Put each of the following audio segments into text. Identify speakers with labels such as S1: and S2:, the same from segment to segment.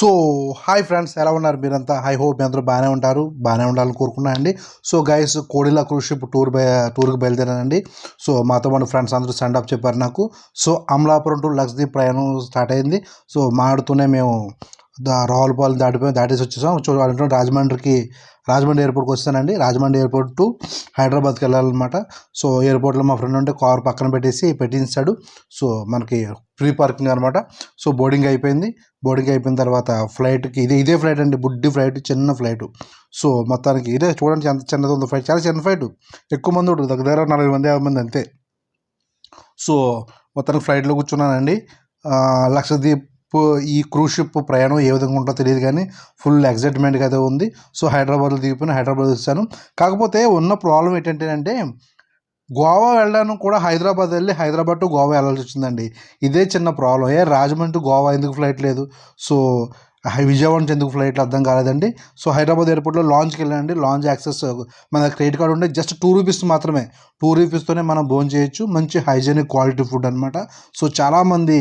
S1: So hi friends, ఎలా ఉన్నారు మీరంతా? ఐ హోప్ మీ అందరూ బాగానే ఉంటారు, బాగానే ఉండాలని కోరుకున్నాను అండి. సో గైస్, కోడిలా క్రూజ్ షిప్ టూర్కి బయలుదేరానండి. సో మాతో పాటు ఫ్రెండ్స్ అందరూ సెండ్ అప్ చెప్పారు నాకు. సో అమలాపురం టు లక్షద్వీప్ ప్రయాణం స్టార్ట్ అయింది. సో మాడుతూనే మేము రావులపాలెం దాటేసి వచ్చేసాం. చూడాలంటే రాజమండ్రి ఎయిర్పోర్ట్కి వస్తానండి. రాజమండ్రి ఎయిర్పోర్ట్ టు హైదరాబాద్కి వెళ్ళాలన్నమాట. సో ఎయిర్పోర్ట్లో మా ఫ్రెండ్ ఉంటే కార్ పక్కన పెట్టించాడు. సో మనకి ఫ్రీ పార్కింగ్ అనమాట. సో బోర్డింగ్ అయిపోయిన తర్వాత ఫ్లైట్కి ఇదే ఫ్లైట్ అండి, బుడ్డి ఫ్లైట్, చిన్న ఫ్లైట్. సో మొత్తానికి ఇదే చూడండి ఎంత చిన్నది ఉందో ఫ్లైట్, చాలా చిన్న ఫ్లైట్. ఎక్కువ మంది ఉంటుంది, దగ్గర 40 మంది 50 మంది అంతే. సో మొత్తానికి ఫ్లైట్లో కూర్చున్నానండి. లక్షద్వీప్ ఈ క్రూజ్ షిప్ ప్రయాణం ఏ విధంగా ఉంటుందో తెలియదు, కానీ ఫుల్ ఎగ్జైట్మెంట్గా అయితే ఉంది. సో హైదరాబాద్లో దిగిపోయిన హైదరాబాద్ వచ్చాను. కాకపోతే ఉన్న ప్రాబ్లం ఏంటంటే గోవా వెళ్ళడానికి కూడా హైదరాబాద్ వెళ్ళి హైదరాబాద్ టు గోవా వెళ్ళాల్సి వచ్చిందండి. ఇదే చిన్న ప్రాబ్లం. రాజమండ్రి టు గోవా ఎందుకు ఫ్లైట్ లేదు? సో విజయవాడ నుంచి ఎందుకు ఫ్లైట్లు అర్థం కాలేదండి. సో హైదరాబాద్ ఎయిర్పోర్ట్లో లాంచ్కి వెళ్ళండి. లాంచ్ యాక్సెస్ మన క్రెడిట్ కార్డు ఉంటే జస్ట్ ₹2 మాత్రమే. ₹2తోనే మనం భోజనం చేయొచ్చు. మంచి హైజీనిక్ క్వాలిటీ ఫుడ్ అనమాట. సో చాలామంది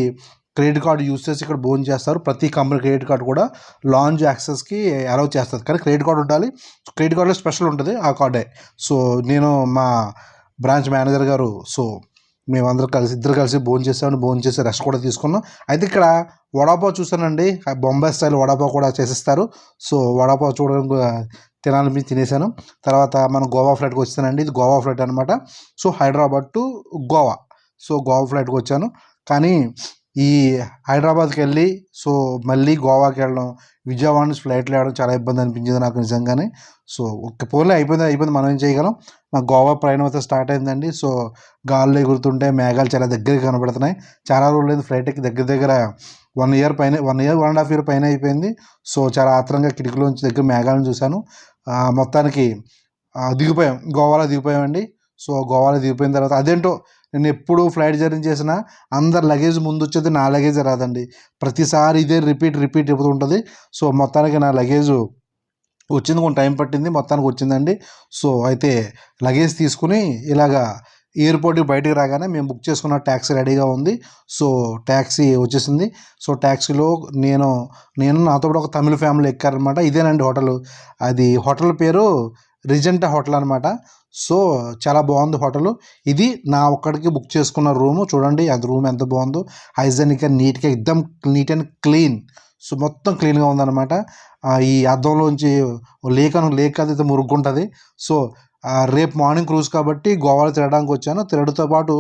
S1: క్రెడిట్ కార్డు యూస్ చేసి ఇక్కడ భోజనం చేస్తారు. ప్రతి కంపెనీ క్రెడిట్ కార్డు కూడా లాంచ్ యాక్సెస్కి అలౌ చేస్తుంది, కానీ క్రెడిట్ కార్డు ఉండాలి. క్రెడిట్ కార్డులో స్పెషల్ ఉంటుంది ఆ కార్డే. సో నేను మా బ్రాంచ్ మేనేజర్ గారు, సో మేమందరం ఇద్దరు కలిసి భోజనం చేసి రెస్ట్ కూడా తీసుకున్నాం. అయితే ఇక్కడ వడాపావ్ చూసానండి, బొంబాయి స్టైల్ వడాపావ్ కూడా చేసిస్తారు. సో వడాపావ్ చూడడం తినాలని తినేసాను. తర్వాత మనం గోవా ఫ్లైట్కి వచ్చానండి. ఇది గోవా ఫ్లైట్ అనమాట. So Hyderabad to Goa. So Goa ఫ్లైట్కి వచ్చాను, కానీ ఈ హైదరాబాద్కి వెళ్ళి సో మళ్ళీ గోవాకి వెళ్ళడం, విజయవాడ నుంచి ఫ్లైట్లు వెళ్ళడం చాలా ఇబ్బంది అనిపించింది నాకు నిజంగానే. సో ఒక్క పోలే అయిపోయింది, మనం ఏం చేయగలం. మా గోవా ప్రయాణం అయితే స్టార్ట్ అయిందండి. సో గాల్లో ఎగురుతుంటే మేఘాలు చాలా దగ్గరగా కనబడుతున్నాయి. చాలా రోజులు ఫ్లైట్కి దగ్గర 1 ఇయర్ పైన 1.5 ఇయర్ పైన అయిపోయింది. సో చాలా ఆత్రంగా కిటికీలోంచి దగ్గర మేఘాలను చూశాను. మొత్తానికి గోవాలో దిగిపోయామండి. సో గోవాలో దిగిపోయిన తర్వాత అదేంటో, నేను ఎప్పుడు ఫ్లైట్ జర్నీ చేసినా అందరు లగేజ్ ముందు వచ్చేది, నా లగేజ్ రాదండి. ప్రతిసారి ఇదే రిపీట్ చెబుతూ ఉంటుంది. సో మొత్తానికి నా లగేజ్ వచ్చింది, కొంచెం టైం పట్టింది, మొత్తానికి వచ్చిందండి. సో అయితే లగేజ్ తీసుకుని ఇలాగా ఎయిర్పోర్ట్కి బయటికి రాగానే మేము బుక్ చేసుకున్న ట్యాక్సీ రెడీగా ఉంది. సో ట్యాక్సీ వచ్చేసింది. సో ట్యాక్సీలో నేను నాతో కూడా ఒక తమిళ ఫ్యామిలీ ఎక్కారనమాట. ఇదేనండి హోటల్. అది హోటల్ పేరు రిజెంటా హోటల్ అనమాట. సో చాలా బాగుంది హోటల్. ఇది నా ఒక్కడికి బుక్ చేసుకున్న రూము. చూడండి అది రూమ్ ఎంత బాగుందో, హైజెనిక్గా నీట్గా, ఎక్దమ్ నీట్ అండ్ క్లీన్. సో మొత్తం క్లీన్గా ఉందన్నమాట. ఈ అద్దంలోంచి లేక్ అది మురుగుంటుంది. సో రేపు మార్నింగ్ క్రూజ్ కాబట్టి గోవాలో తిరగడానికి వచ్చాను. తిరగడంతో పాటు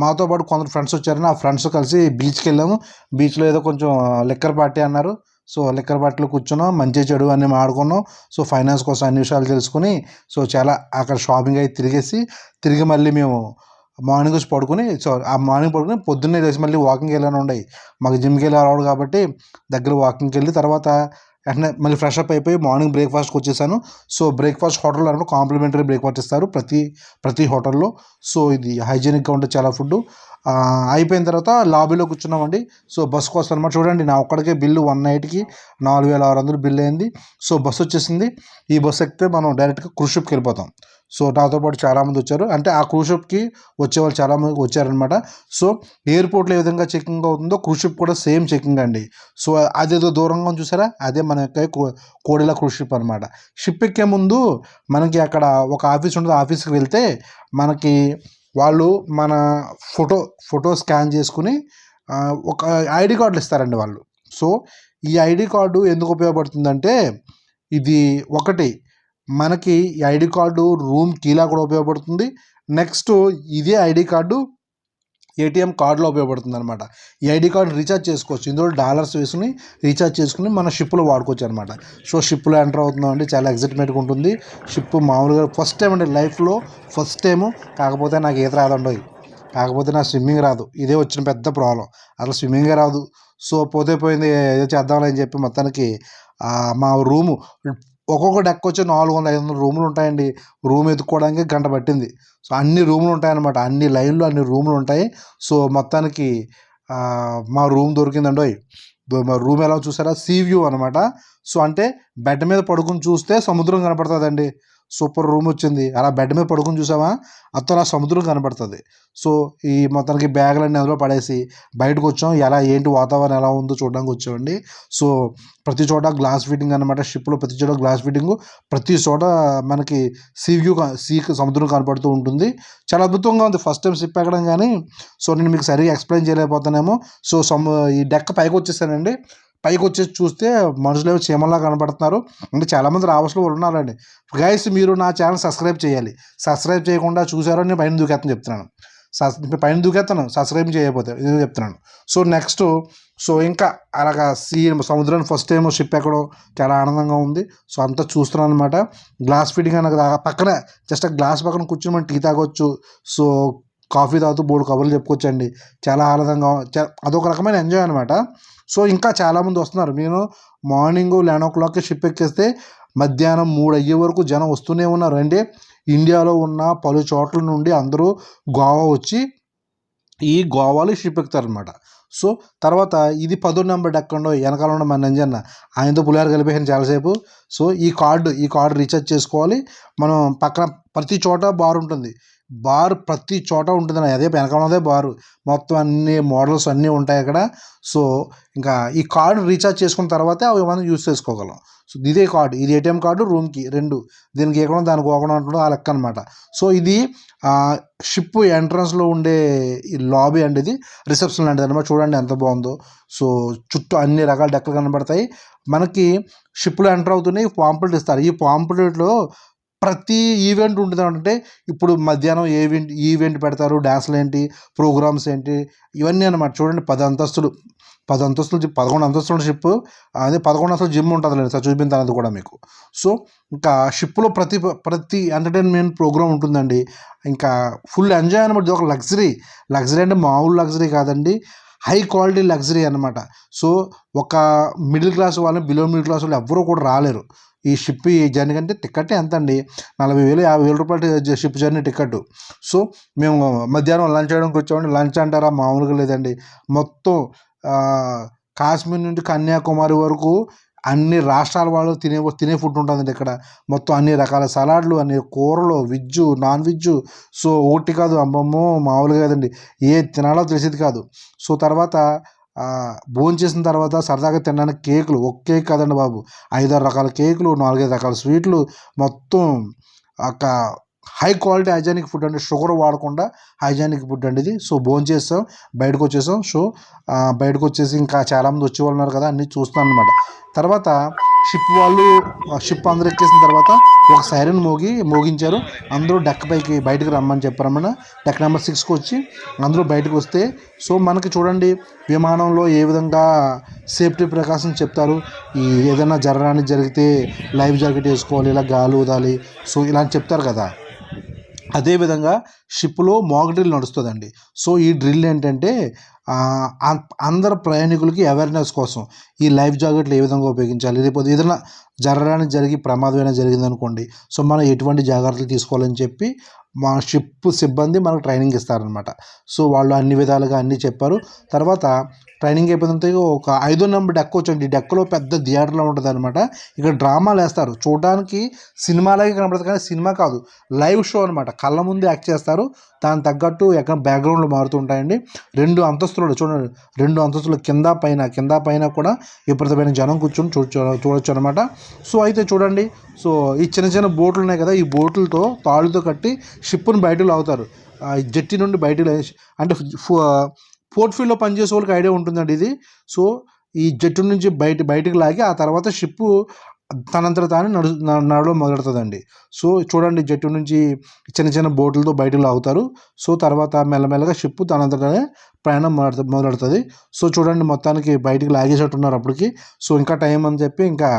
S1: మాతో పాటు కొందరు ఫ్రెండ్స్ వచ్చారని ఆ ఫ్రెండ్స్ కలిసి బీచ్కి వెళ్ళాము. బీచ్లో ఏదో కొంచెం లిక్కర్ పార్టీ అన్నారు. సో లిక్కర్ పార్టీలో కూర్చున్నాం, మంచి చెడు అన్నీ మాడుకున్నాం. సో ఫైనాన్స్ కోసం అన్ని విషయాలు తెలుసుకుని సో చాలా అక్కడ షాపింగ్ అయి తిరిగి మళ్ళీ మేము మార్నింగ్ వచ్చి పడుకుని పొద్దున్నే లేచి మళ్ళీ వాకింగ్కి వెళ్ళాను ఉండయి. మాకు జిమ్కి వెళ్ళి రావడం కాబట్టి దగ్గర వాకింగ్కి వెళ్ళి తర్వాత వెంటనే మళ్ళీ ఫ్రెష్ అప్ అయిపోయి మార్నింగ్ బ్రేక్ఫాస్ట్కి వచ్చేసాను. సో బ్రేక్ఫాస్ట్ హోటల్లో అనమాట, కాంప్లిమెంటరీ బ్రేక్ఫాస్ట్ ఇస్తారు ప్రతి హోటల్లో. సో ఇది హైజీనిక్గా ఉంటుంది చాలా ఫుడ్. అయిపోయిన తర్వాత లాబీలో కూర్చున్నామండి. సో బస్ కోసం అనమాట. చూడండి నా ఒక్కడికే బిల్లు 1 నైట్కి 4,600 బిల్లు అయింది. సో బస్సు వచ్చేసింది. ఈ బస్సు ఎక్కితే మనం డైరెక్ట్గా క్రూజ్ షిప్కి వెళ్ళిపోతాం. సో నాతో పాటు చాలామంది వచ్చారు, అంటే ఆ క్రూజ్ షిప్కి వచ్చేవాళ్ళు చాలామంది వచ్చారనమాట. సో ఎయిర్పోర్ట్లో ఏ విధంగా చెకింగ్ అవుతుందో క్రూజ్ షిప్ కూడా సేమ్ చెకింగ్ అండి. సో అదేదో దూరంగా చూసారా, అదే మన యొక్క కోడిలా క్రూజ్ షిప్ అనమాట. షిప్ ఎక్కే ముందు మనకి అక్కడ ఒక ఆఫీస్ ఉంటుంది. ఆఫీస్కి వెళ్తే మనకి వాళ్ళు మన ఫోటో స్కాన్ చేసుకుని ఒక ఐడి కార్డులు ఇస్తారండి వాళ్ళు. సో ఈ ఐడి కార్డు ఎందుకు ఉపయోగపడుతుందంటే, ఇది ఒకటి మనకి ఈ ఐడి కార్డు రూమ్ కీలా కూడా ఉపయోగపడుతుంది. నెక్స్ట్ ఇదే ఐడి కార్డు ఏటీఎం కార్డులో ఉపయోగపడుతుంది అనమాట. ఈ ఐడి కార్డు రీఛార్జ్ చేసుకోవచ్చు. ఇందులో డాలర్స్ వేసుకుని రీఛార్జ్ చేసుకుని మన షిప్లో వాడుకోవచ్చు అనమాట. సో షిప్లో ఎంటర్ అవుతున్నామండి, చాలా ఎగ్జైట్మెంట్గా ఉంటుంది. షిప్ మామూలుగా ఫస్ట్ టైం అండి, లైఫ్లో ఫస్ట్ టైము. కాకపోతే నాకు ఈత రాదండి, కాకపోతే నాకు స్విమ్మింగ్ రాదు. ఇదే వచ్చిన పెద్ద ప్రాబ్లం, అసలు స్విమ్మింగే రాదు. సో పోయింది, ఏదో చేద్దామని చెప్పి మొత్తానికి మా రూము ఒక్కొక్క డెక్ వచ్చి 400-500 రూములు ఉంటాయండి. రూమ్ ఎత్తుక్కోవడానికి గంట పట్టింది. సో అన్ని రూములు ఉంటాయన్నమాట, అన్ని లైన్లో అన్ని రూములు ఉంటాయి. సో మొత్తానికి మా రూమ్ దొరికిందండి. మా రూమ్ ఎలా చూసారా, సీ వ్యూ అనమాట. సో అంటే బెడ్ మీద పడుకుని చూస్తే సముద్రం కనపడుతుందండి. సూపర్ రూమ్ వచ్చింది. అలా బెడ్ మీద పడుకొని చూసామా అలా సముద్రం కనబడుతుంది. సో ఈ మొత్తానికి బ్యాగులన్నీ అందులో పడేసి బయటకు వచ్చాం. ఎలా ఏంటి వాతావరణం ఎలా ఉందో చూడడానికి వచ్చామండి. సో ప్రతి చోట గ్లాస్ ఫిట్టింగ్ అనమాట. షిప్లో ప్రతి చోట గ్లాస్ ఫిట్టింగ్, ప్రతి చోట మనకి సముద్రం కనపడుతూ ఉంటుంది. చాలా అద్భుతంగా ఉంది. ఫస్ట్ టైం షిప్ ఎక్కడం కానీ సో నేను మీకు సరిగా ఎక్స్ప్లెయిన్ చేయలేకపోతానేమో. సో ఈ డెక్ పైకి వచ్చేసానండి. పైకి వచ్చేసి చూస్తే మనుషులేమో చీమల్లా కనపడుతున్నారు. అంటే చాలామంది రావాల్సిన వాళ్ళు ఉన్నారండి. గైస్ మీరు నా ఛానల్ సబ్స్క్రైబ్ చేయాలి. సబ్స్క్రైబ్ చేయకుండా చూసారో నేను పైన దూకేస్తాను చెప్తున్నాను. పైన దూకేస్తాను సబ్స్క్రైబ్ చేయకపోతే ఇది చెప్తున్నాను. సో నెక్స్ట్ సో ఇంకా అలాగా సముద్రాన్ని ఫస్ట్ టైం షిప్ ఎక్కడం చాలా ఆనందంగా ఉంది. సో అంతా చూస్తున్నాను అనమాట. గ్లాస్ ఫిట్టింగ్ అనగా పక్కన జస్ట్ గ్లాస్ పక్కన కూర్చొని మనం టీ తాగొచ్చు. సో కాఫీ తాగుతూ బోర్డు కబుర్లు చెప్పుకోవచ్చండి. చాలా ఆనందంగా అదొక రకమైన ఎంజాయ్ అనమాట. సో ఇంకా చాలామంది వస్తున్నారు. నేను మార్నింగ్ 11 o'clock షిప్ ఎక్కేస్తే మధ్యాహ్నం 3 అయ్యే వరకు జనం వస్తూనే ఉన్నారు. అంటే ఇండియాలో ఉన్న పలు చోట్ల నుండి అందరూ గోవా వచ్చి ఈ గోవాలో షిప్ ఎక్కుతారనమాట. సో తర్వాత ఇది 10వ నెంబర్ డెక్ అండో వెనకాల ఉన్న మన నంజన్న ఆయనతో పులిహార కలిపేసాను చాలాసేపు. సో ఈ కార్డు రీఛార్జ్ చేసుకోవాలి. మనం పక్కన ప్రతి చోట బార్ ఉంటుంది. బార్ ప్రతి చోట ఉంటుందని అదే వెనకాల ఉన్నదే బారు. మొత్తం అన్ని మోడల్స్ అన్నీ ఉంటాయి అక్కడ. సో ఇంకా ఈ కార్డు రీఛార్జ్ చేసుకున్న తర్వాతే అవి మనం యూస్ చేసుకోగలం. సో ఇదే కార్డు, ఇది ఏటీఎం కార్డు రూమ్కి 2, దీనికి ఎక్కడం దానికి పోకుండా ఉంటుందో ఆ లెక్క అనమాట. సో ఇది షిప్ ఎంట్రన్స్లో ఉండే ఈ లాబీ అండి. ఇది రిసెప్షన్ లాంటిది అనమాట. చూడండి ఎంత బాగుందో. సో చుట్టూ అన్ని రకాల డెక్కలు కనబడతాయి. మనకి షిప్లో ఎంటర్ అవుతున్నాయి. పాంప్లెట్ ఇస్తారు. ఈ పాంప్లెట్లో ప్రతి ఈవెంట్ ఉంటుంది. అంటే ఇప్పుడు మధ్యాహ్నం ఈవెంట్ పెడతారు, డ్యాన్స్లు ఏంటి, ప్రోగ్రామ్స్ ఏంటి, ఇవన్నీ అనమాట. చూడండి 10 అంతస్తులు 11 అంతస్తుల షిప్. అదే 11 అంతస్తుల జిమ్ ఉంటుంది లేదు సార్, చూపించాను అది కూడా మీకు. సో ఇంకా షిప్లో ప్రతి ఎంటర్టైన్మెంట్ ప్రోగ్రామ్ ఉంటుందండి. ఇంకా ఫుల్ ఎంజాయ్ అనమాట. ఇది ఒక లగ్జరీ అంటే మామూలు లగ్జరీ కాదండి, హై క్వాలిటీ లగ్జరీ అనమాట. సో ఒక మిడిల్ క్లాస్ వాళ్ళు, బిలో మిడిల్ క్లాస్ వాళ్ళు ఎవ్వరూ కూడా రాలేరు ఈ షిప్ జర్నీ. కంటే టికెట్ ఎంత అండి, 40,000 50,000 రూపాయలు షిప్ జర్నీ టికెట్. సో మేము మధ్యాహ్నం లంచ్ చేయడానికి వచ్చామండి. లంచ్ అంటారా మామూలుగా లేదండి. మొత్తం కాశ్మీర్ నుండి కన్యాకుమారి వరకు అన్ని రాష్ట్రాల వాళ్ళు తినే ఫుడ్ ఉంటుందండి ఇక్కడ. మొత్తం అన్ని రకాల సలాడ్లు, అన్ని కూరలు, వెజ్ నాన్ వెజ్. సో ఒకటి కాదు అమ్మమ్మో మామూలుగా కాదండి, ఏ తినాలో తెలిసేది కాదు. సో తర్వాత భోజనం చేసిన తర్వాత సరదాగా తినడానికి కేకులు, ఒక కేక్ కాదండి బాబు, 5-6 రకాల కేకులు, 4-5 రకాల స్వీట్లు, మొత్తం ఒక హై క్వాలిటీ హైజానిక్ ఫుడ్ అండి. షుగర్ వాడకుండా హైజానిక్ ఫుడ్ అండి ఇది. సో భోజనం చేస్తాం, బయటకు వచ్చేసాం. సో బయటకు వచ్చేసి ఇంకా చాలామంది వచ్చేవాళ్ళు ఉన్నారు కదా, అన్నీ చూస్తాను అనమాట. తర్వాత షిప్ అందరూ ఎక్కేసిన తర్వాత ఒక సైరన్ మోగించారు. అందరూ డెక్ పైకి బయటకు రమ్మని చెప్పారన్నమాట. డెక్ నెంబర్ 6కి వచ్చి అందరూ బయటకు వస్తే సో మనకి చూడండి విమానంలో ఏ విధంగా సేఫ్టీ ప్రికాషన్స్ చెప్తారు. ఏదైనా జరగడానికి జరిగితే లైఫ్ జాకెట్ వేసుకోవాలి, ఇలా గాలి ఊదాలి, సో ఇలా చెప్తారు కదా. అదేవిధంగా షిప్లో మాక్ డ్రిల్ నడుస్తుందండి. సో ఈ డ్రిల్ ఏంటంటే అందరు ప్రయాణికులకి అవేర్నెస్ కోసం ఈ లైఫ్ జాకెట్లు ఏ విధంగా ఉపయోగించాలి, లేకపోతే ఏదైనా జరగడానికి ప్రమాదం అయినా జరిగిందనుకోండి, సో మనం ఎటువంటి జాగ్రత్తలు తీసుకోవాలని చెప్పి మా షిప్ సిబ్బంది మనకు ట్రైనింగ్ ఇస్తారనమాట. సో వాళ్ళు అన్ని విధాలుగా అన్నీ చెప్పారు. తర్వాత ట్రైనింగ్ అయిపోయినంత ఒక 5వ నెంబర్ డెక్ వచ్చండి. ఈ డెక్లో పెద్ద థియేటర్లో ఉంటుంది అనమాట. ఇక్కడ డ్రామాలు వేస్తారు. చూడడానికి సినిమాలాగే కనబడుతుంది కానీ సినిమా కాదు, లైవ్ షో అనమాట. కళ్ళ ముందే యాక్ట్ చేస్తారు. దానికి తగ్గట్టు ఎక్కడ బ్యాక్గ్రౌండ్లు మారుతుంటాయండి. 2 అంతస్తులు చూడండి, 2 అంతస్తులు కింద పైన కూడా విపరీతమైన జనం కూర్చొని చూడొచ్చు అనమాట. సో అయితే చూడండి, సో ఈ చిన్న బోట్లు ఉన్నాయి కదా, ఈ బోట్లతో తాళ్ళతో కట్టి షిప్ను బయటకు లాగుతారు. జట్టి నుండి బయటకు అంటే పోర్ట్ ఫీల్డ్లో పనిచేసే వాళ్ళకి ఐడియా ఉంటుందండి ఇది. సో ఈ జట్టు నుంచి బయటకు లాగి ఆ తర్వాత షిప్పు తనంతట తాను నడవడం మొదలెడుతుందండి. సో చూడండి, జట్టు నుంచి చిన్న బోట్లతో బయటకు లాగుతారు. సో తర్వాత మెల్లమెల్లగా షిప్పు తనంతటనే ప్రయాణం మొదలెడుతుంది. సో చూడండి, మొత్తానికి బయటికి లాగేసేట్టున్నారు అప్పటికి. సో ఇంకా టైం అని చెప్పి ఇంకా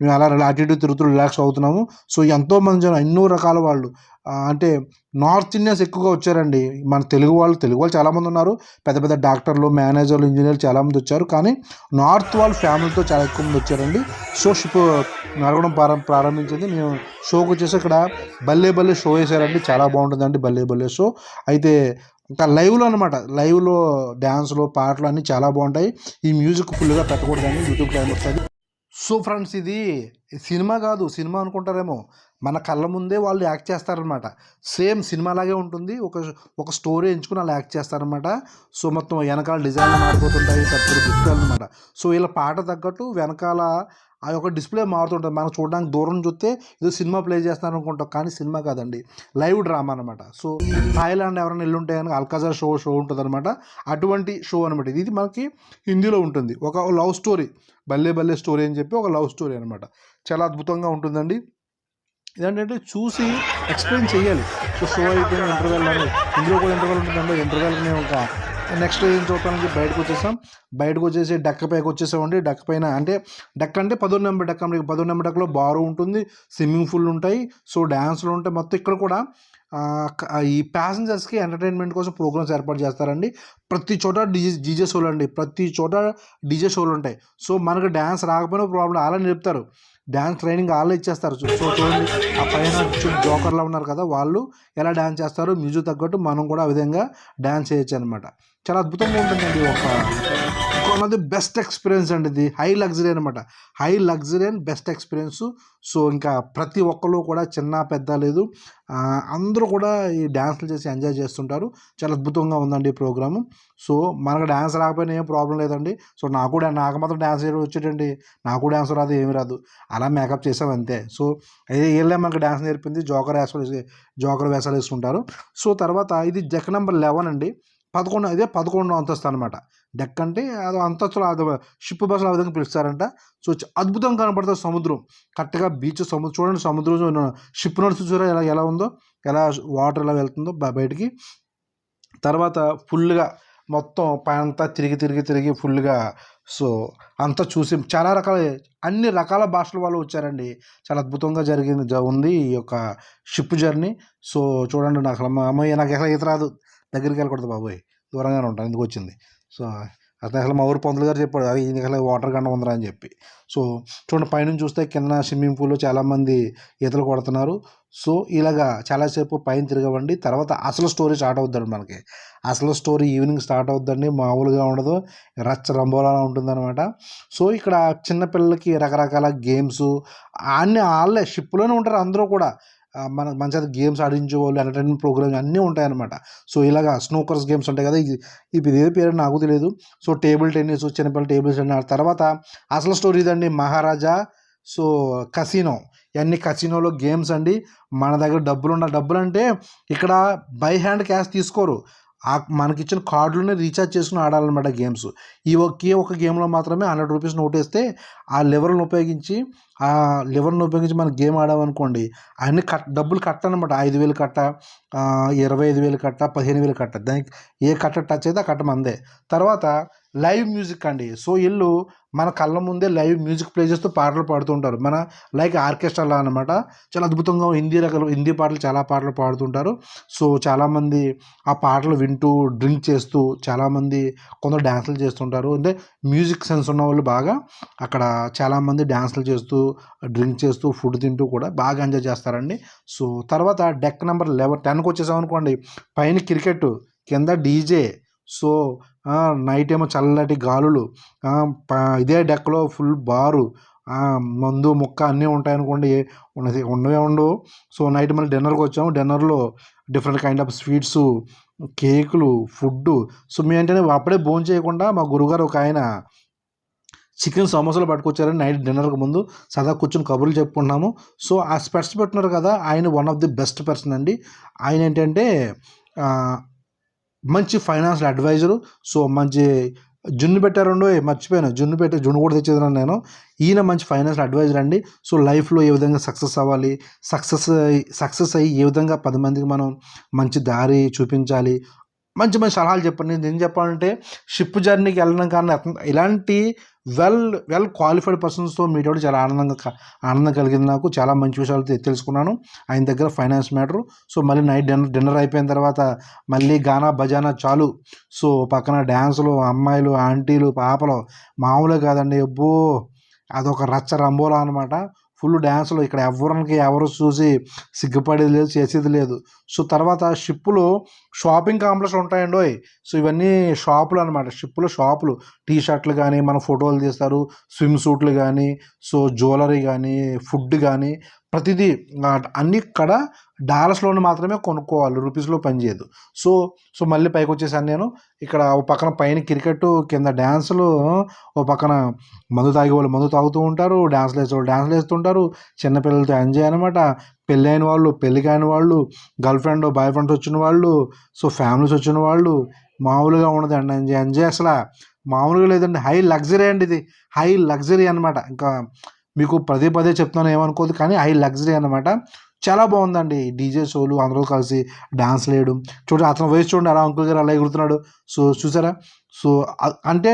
S1: మేము అలా అటు ఇటు తిరుగుతూ రిలాక్స్ అవుతున్నాము. సో ఎంతోమంది జనం, ఎన్నో రకాల వాళ్ళు, అంటే నార్త్ ఇండియన్స్ ఎక్కువగా వచ్చారండి. మన తెలుగు వాళ్ళు చాలామంది ఉన్నారు. పెద్ద డాక్టర్లు, మేనేజర్లు, ఇంజనీర్లు చాలామంది వచ్చారు. కానీ నార్త్ వాళ్ళు ఫ్యామిలీతో చాలా ఎక్కువ మంది వచ్చారండి. సో షిప్ నడవడం ప్రారంభించింది. మేము షోకి వచ్చేసి ఇక్కడ బల్లే షో వేసారండి. చాలా బాగుంటుందండి బల్లే షో. అయితే ఇంకా లైవ్లో అనమాట, లైవ్లో డ్యాన్స్లు, పాటలు అన్నీ చాలా బాగుంటాయి. ఈ మ్యూజిక్ ఫుల్గా పెట్టకూడదని యూట్యూబ్ టైం వస్తుంది. సో ఫ్రెండ్స్, ఇది సినిమా కాదు, సినిమా అనుకుంటారేమో, మన కళ్ళ ముందే వాళ్ళు యాక్ట్ చేస్తారనమాట. సేమ్ సినిమాలాగే ఉంటుంది. ఒక స్టోరీ ఎంచుకొని అలా యాక్ట్ చేస్తారనమాట. సో మొత్తం వెనకాల డిజైన్లు మారిపోతుంటాయి, పెద్ద పెద్ద దుస్తులనమాట. సో వీళ్ళ పాట తగ్గట్టు వెనకాల ఆ యొక్క డిస్ప్లే మారుతుంటుంది. మనం చూడడానికి దూరం చూస్తే ఏదో సినిమా ప్లే చేస్తున్నారు అనుకుంటాం, కానీ సినిమా కాదండి, లైవ్ డ్రామా అనమాట. సో థాయిలాండ్ ఎవరైనా ఎల్లుంటే కనుక అల్కాజర్ షో ఉంటుంది అనమాట. అటువంటి షో అనమాట ఇది మనకి హిందీలో ఉంటుంది. ఒక లవ్ స్టోరీ, బల్లే బల్లే స్టోరీ అని చెప్పి ఒక లవ్ స్టోరీ అనమాట. చాలా అద్భుతంగా ఉంటుందండి. ఇదేంటంటే చూసి ఎక్స్ప్లెయిన్ చేయాలి. సో షో అయిపోయిన ఇంటర్వెల్ అని ఇందులో కూడా ఇంటర్వెల్ ఉంటుందండి. ఇంటర్వెల్కి మేము ఒక నెక్స్ట్ ఏం చూడటానికి బయటకు వచ్చేసాం. బయటకు వచ్చేసి డెక్క పైకి వచ్చేసామండి. డెక్క పైన అంటే డెక్ అంటే 11 నెంబర్ డెక్ అండి. 11 నెంబర్ డెక్లో బారు ఉంటుంది, స్విమ్మింగ్ పూల్ ఉంటాయి, సో డ్యాన్స్లు ఉంటాయి. మొత్తం ఇక్కడ కూడా ఈ ప్యాసింజర్స్కి ఎంటర్టైన్మెంట్ కోసం ప్రోగ్రామ్స్ ఏర్పాటు చేస్తారండి. ప్రతి చోట డీజే షోలు అండి, ప్రతి చోట డీజే షోలు ఉంటాయి. సో మనకు డ్యాన్స్ రాకపోయినా ప్రాబ్లం అలా నేర్పుతారు. డ్యాన్స్ ట్రైనింగ్ వాళ్ళే ఇచ్చేస్తారు. సో చూడండి, ఆ పైన జోకర్లా ఉన్నారు కదా, వాళ్ళు ఎలా డ్యాన్స్ చేస్తారు, మ్యూజిక్ తగ్గట్టు మనం కూడా ఆ విధంగా డ్యాన్స్ చేయొచ్చు అనమాట. చాలా అద్భుతంగా ఉంటుందండి. One of the best experience అండి ఇది. హై లగ్జరీ అనమాట. High luxury and best experience. So ఇంకా ప్రతి ఒక్కళ్ళు కూడా చిన్న పెద్ద లేదు, అందరూ కూడా ఈ డ్యాన్స్లు చేసి ఎంజాయ్ చేస్తుంటారు. చాలా అద్భుతంగా ఉందండి ఈ ప్రోగ్రాము. సో మనకు డ్యాన్స్ రాకపోయినా ఏం ప్రాబ్లం లేదండి. సో నాకు మాత్రం డ్యాన్స్ చేయడం వచ్చేటండి. నాకు డ్యాన్స్ రాదు, ఏమి రాదు, అలా మేకప్ చేసాం అంతే. సో వీళ్ళే మనకు డ్యాన్స్ నేర్పింది. జోకర్ వేషాలు వేసుకుంటారు. సో తర్వాత ఇది డెక్ నెంబర్ 11 అండి. 11వ అంతస్తు అనమాట. డెక్ అంటే అది అంతస్తులో అది షిప్ బస్సులు ఆ విధంగా పిలుస్తారంట. సో అద్భుతంగా కనపడుతుంది సముద్రం, కరెక్ట్గా బీచ్ సముద్రం. చూడండి సముద్రం షిప్ నడుస్తూ చూసారా ఎలా ఉందో, ఎలా వాటర్ ఎలా వెళ్తుందో బయటికి. తర్వాత ఫుల్గా మొత్తం పైనంతా తిరిగి ఫుల్గా సో అంతా చూసి చాలా అన్ని రకాల భాషల వాళ్ళు వచ్చారండి. చాలా అద్భుతంగా ఉంది ఈ యొక్క షిప్ జర్నీ. సో చూడండి, నాకు అమ్మాయి నాకు ఎక్కడ ఈత రాదు, దగ్గరికి వెళ్ళకూడదు బాబోయ్, దూరంగానే ఉంటాను, ఎందుకు వచ్చింది. సో అసలు మా ఊరు పంతులు గారు చెప్పాడు, అది ఇది వాటర్ గంట ఉందిరా అని చెప్పి. సో చూడండి, పైనుంచి చూస్తే కింద స్విమ్మింగ్ పూల్లో చాలామంది ఈతలు కొడుతున్నారు. సో ఇలాగా చాలాసేపు పైన తిరగవండి. తర్వాత అసలు స్టోరీ స్టార్ట్ అవుద్దండి మనకి. అసలు స్టోరీ ఈవినింగ్ స్టార్ట్ అవుద్దండి, మామూలుగా ఉండదు, రచ్చ రంబోలా ఉంటుందన్నమాట. సో ఇక్కడ చిన్నపిల్లలకి రకరకాల గేమ్స్ అన్నీ వాళ్ళే షిప్లోనే ఉంటారు అందరూ కూడా. మనకు మంచిగా గేమ్స్ ఆడించే వాళ్ళు, ఎంటర్టైన్మెంట్ ప్రోగ్రామ్స్ అన్నీ ఉంటాయన్నమాట. సో ఇలాగా స్నూకర్స్ గేమ్స్ ఉంటాయి కదా, ఇది ఏ పేరు నాకు తెలియదు. సో టేబుల్ టెన్నిస్, చిన్నపిల్లల టేబుల్ టెన్నిస్. తర్వాత అసలు స్టోరీ ఇదండి, మహారాజా. సో కసినో, ఇవన్నీ కసినోలో గేమ్స్ అండి. మన దగ్గర డబ్బులు అంటే ఇక్కడ బై హ్యాండ్ క్యాష్ తీసుకోరు, మనకిచ్చిన కార్డులోనే రీఛార్జ్ చేసుకుని ఆడాలన్నమాట గేమ్స్. ఒక గేమ్లో మాత్రమే 100 రూపీస్ నోట్ వేస్తే ఆ లెవర్ను ఉపయోగించి మనం గేమ్ ఆడామనుకోండి, అన్ని డబ్బులు కట్టనమాట. 5,000 కట్ట, 25,000 కట్ట, 15,000 కట్ట, దానికి ఏ కట్ట టచ్ అయితే ఆ కట్ట మందే. తర్వాత లైవ్ మ్యూజిక్ అండి. సో వీళ్ళు మన కళ్ళ ముందే లైవ్ మ్యూజిక్ ప్లే చేస్తూ పాటలు పాడుతుంటారు, మన లైక్ ఆర్కెస్ట్రాలా అనమాట. చాలా అద్భుతంగా హిందీ పాటలు, చాలా పాటలు పాడుతుంటారు. సో చాలామంది ఆ పాటలు వింటూ డ్రింక్ చేస్తూ, చాలామంది కొందరు డ్యాన్సులు చేస్తుంటారు. అంటే మ్యూజిక్ సెన్స్ ఉన్న వాళ్ళు బాగా అక్కడ చాలామంది డ్యాన్సులు చేస్తూ, డ్రింక్ చేస్తూ, ఫుడ్ తింటూ కూడా బాగా ఎంజాయ్ చేస్తారండి. సో తర్వాత డెక్ నెంబర్ 10కి వచ్చేసాం అనుకోండి, పైన క్రికెట్, కింద డీజే. సో నైట్ ఏమో చల్లటి గాలులు, ఇదే డెక్లో ఫుల్ బారు, మందు ముక్క అన్నీ ఉంటాయనుకోండి, ఉండవు. సో నైట్ మళ్ళీ డిన్నర్కి వచ్చాము. డిన్నర్లో డిఫరెంట్ కైండ్ ఆఫ్ స్వీట్స్, కేకులు, ఫుడ్డు. సో మేము ఏంటంటే అప్పుడే భోజనం చేయకుండా మా గురుగారు ఒక ఆయన చికెన్ సమోసాలు పట్టుకొచ్చారని నైట్ డిన్నర్కి ముందు సదా కూర్చొని కబుర్లు చెప్పుకుంటున్నాము. సో ఆ స్పెట్స్ పెట్టున్నారు కదా, ఆయన one of the best person అండి. ఆయన ఏంటంటే మంచి ఫైనాన్షియల్ అడ్వైజరు. సో మంచి జున్ను పెట్టారండో, మర్చిపోయాను, జున్ను కూడా తెచ్చేదాను నేను. ఈయన మంచి ఫైనాన్షియల్ అడ్వైజర్ అండి. సో లైఫ్లో ఏ విధంగా సక్సెస్ అవ్వాలి, సక్సెస్ అయ్యి ఏ విధంగా 10 మందికి మనం మంచి దారి చూపించాలి, మంచి సలహాలు చెప్పండి. నేను చెప్పాలంటే షిప్ జర్నీకి వెళ్ళడం కానీ ఇలాంటి వెల్ క్వాలిఫైడ్ పర్సన్స్తో మీట్ అవ్వడం చాలా ఆనందం కలిగింది నాకు. చాలా మంచి విషయాలు తెలుసుకున్నాను ఆయన దగ్గర, ఫైనాన్స్ మ్యాటరు. సో మళ్ళీ నైట్ డిన్నర్ అయిపోయిన తర్వాత మళ్ళీ గానా బజానా చాలు. సో పక్కన డ్యాన్సులు, అమ్మాయిలు, ఆంటీలు, పాపలు మామూలే కాదండి, అబ్బో అదొక రచ్చ రంబోలా అనమాట. ఫుల్ డ్యాన్సులు, ఇక్కడ ఎవరు చూసి సిగ్గుపడేది లేదు, చేసేది లేదు. సో తర్వాత షిప్పులో షాపింగ్ కాంప్లెక్స్ ఉంటాయండి. సో ఇవన్నీ షాపులు అనమాట. షిప్పులో షాపులు, టీ షర్ట్లు కానీ, మన ఫోటోలు తీస్తారు, స్విమ్ సూట్లు కానీ, సో జ్యువెలరీ కానీ, ఫుడ్ కానీ, ప్రతిదీ అన్ని ఇక్కడ డాలర్స్లోనే మాత్రమే కొనుక్కోవాలి, రూపీస్లో పనిచేయదు. సో సో మళ్ళీ పైకి వచ్చేసాను నేను. ఇక్కడ ఒక పక్కన పైన క్రికెట్, కింద డ్యాన్సులు, ఒక పక్కన మందు తాగే వాళ్ళు మందు తాగుతూ ఉంటారు, డ్యాన్స్లు వేసే వాళ్ళు డ్యాన్స్లు వేస్తుంటారు, చిన్నపిల్లలతో ఎంజాయ్ అనమాట. పెళ్ళైన వాళ్ళు, పెళ్ళి కాని వాళ్ళు, గర్ల్ ఫ్రెండ్ బాయ్ ఫ్రెండ్స్ వచ్చిన వాళ్ళు, సో ఫ్యామిలీస్ వచ్చిన వాళ్ళు, మామూలుగా ఉండదండి ఎంజాయ్. ఎంజాయ్ అసలు మామూలుగా లేదండి. హై లగ్జరీ అండి ఇది, హై లగ్జరీ అనమాట. ఇంకా మీకు పదే పదే చెప్తున్నాను ఏమనుకోదు, కానీ హై లగ్జరీ అనమాట. చాలా బాగుందండి. డీజే షోలు అందరూ కలిసి డాన్స్ వేయడం చూడండి. అతను వయసు చూడండి, అలా అంకుల్ గారు అలా ఎగురుతున్నాడు. సో చూసారా? సో అంటే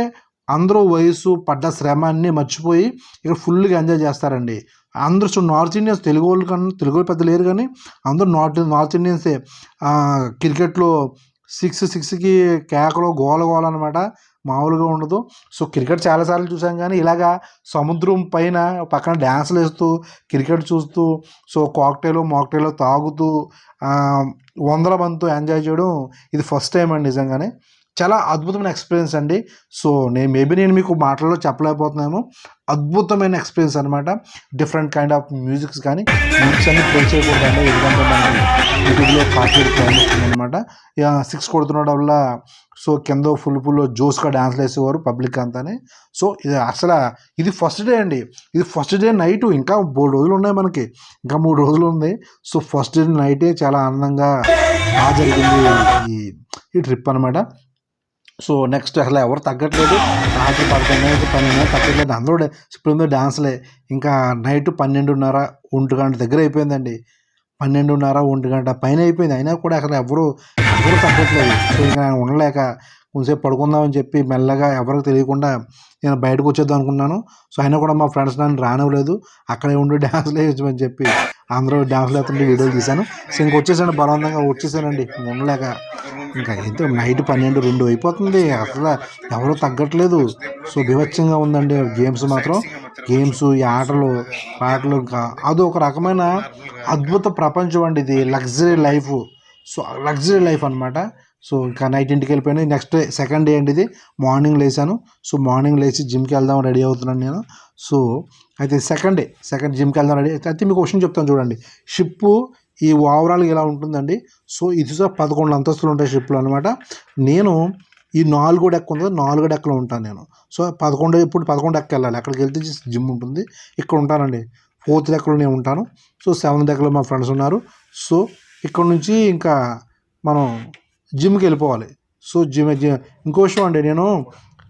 S1: అందరూ వయసు పడ్డ శ్రమ అన్నీ మర్చిపోయి ఇక్కడ ఫుల్గా ఎంజాయ్ చేస్తారండి. అందరూ చూడండి, నార్త్ ఇండియన్స్, తెలుగు వాళ్ళు కన్నా తెలుగు వాళ్ళు పెద్ద లేరు, కానీ అందరూ నార్త్ ఇండియన్సే. క్రికెట్లో సిక్స్కి కేకలో గోల గోల అనమాట, మామూలుగా ఉండదు. సో క్రికెట్ చాలాసార్లు చూసాం, కానీ ఇలాగా సముద్రం పైన పక్కన డ్యాన్సులు వేస్తూ క్రికెట్ చూస్తూ, సో మాక్టైల్ తాగుతూ వందల మందితో ఎంజాయ్ చేయడం ఇది ఫస్ట్ టైం అండి. నిజంగానే చాలా అద్భుతమైన ఎక్స్పీరియన్స్ అండి. సో నేను మీకు మాటల్లో చెప్పలేకపోతున్నాను. అద్భుతమైన ఎక్స్పీరియన్స్ అనమాట. డిఫరెంట్ కైండ్ ఆఫ్ మ్యూజిక్స్ కానీ మ్యూజిక్స్ అన్ని ప్లే చేయకూడదండి, ఎందుకంటే మనకి యూట్యూబ్లో కాపీరైట్ క్లెయిమ్ వస్తుంది అనమాట. 6 కొడుతున్న వల్ల సో కింద ఫుల్ జోస్గా డాన్స్లు వేసేవారు పబ్లిక్ అంతానే. సో ఇది ఫస్ట్ డే అండి. ఇది ఫస్ట్ డే నైట్. ఇంకా 3 రోజులు ఉన్నాయి మనకి, ఇంకా 3 రోజులు ఉంది. సో ఫస్ట్ డే నైటే చాలా ఆనందంగా బాగా జరిగింది ఈ ట్రిప్ అనమాట. సో నెక్స్ట్ అసలు ఎవరు తగ్గట్లేదు. రాత్రి 11 తగ్గట్లేదు, అందరూ ఇప్పుడు డాన్స్లే. ఇంకా నైట్ 12:30 1 గంట దగ్గర అయిపోయిందండి. 12:30 1 గంట పైన అయిపోయింది. అయినా కూడా అసలు ఎవరు తగ్గట్లేదు. సో ఇంకా నేను ఉండలేక కొంచెంసేపు పడుకుందామని చెప్పి మెల్లగా ఎవరికి తెలియకుండా నేను బయటకు వచ్చేద్దాం అనుకున్నాను. సో అయినా కూడా మా ఫ్రెండ్స్ నన్ను రానివ్వలేదు. అక్కడే ఉండి డ్యాన్స్లు వేయమని చెప్పి అందరూ డ్యాన్స్లు వేస్తుంటే వీడియోలు తీశాను. సో ఇంకొచ్చేసాను, బలవంతంగా వచ్చేసానండి ఉండలేక. ఇంకా అయితే నైట్ 12 2 అయిపోతుంది, అసలు ఎవరూ తగ్గట్లేదు. సో బీభత్సంగా ఉందండి గేమ్స్ ఈ ఆటలు పాటలు. ఇంకా అదొక రకమైన అద్భుత ప్రపంచం అండి ఇది, luxury life. So luxury life అనమాట. సో ఇంకా నైట్ ఇంటికి వెళ్ళిపోయాను. నెక్స్ట్ డే సెకండ్ డే అండి ఇది. మార్నింగ్ లేచాను. సో మార్నింగ్ లేచి జిమ్కి వెళ్దాం రెడీ అవుతున్నాను నేను. సో అయితే సెకండ్ జిమ్కి వెళ్దాం రెడీ అయితే మీకు క్వశ్చన్ చెప్తాను చూడండి. షిప్ ఈ ఓవరాల్గా ఇలా ఉంటుందండి. సో ఇది 11 అంతస్తులు ఉంటాయి షిప్లో అనమాట. నేను ఈ 4 డెక్ ఉంది, 4 డెక్లో ఉంటాను నేను. సో 11 డెక్ వెళ్ళాలి. అక్కడికి వెళ్తే జిమ్ ఉంటుంది, ఇక్కడ ఉంటానండి. 4th డెక్లో నేను ఉంటాను. సో 7th డెక్లో మా ఫ్రెండ్స్ ఉన్నారు. సో ఇక్కడ నుంచి ఇంకా మనం జిమ్కి వెళ్ళిపోవాలి. సో ఇంకో విషయం అండి, నేను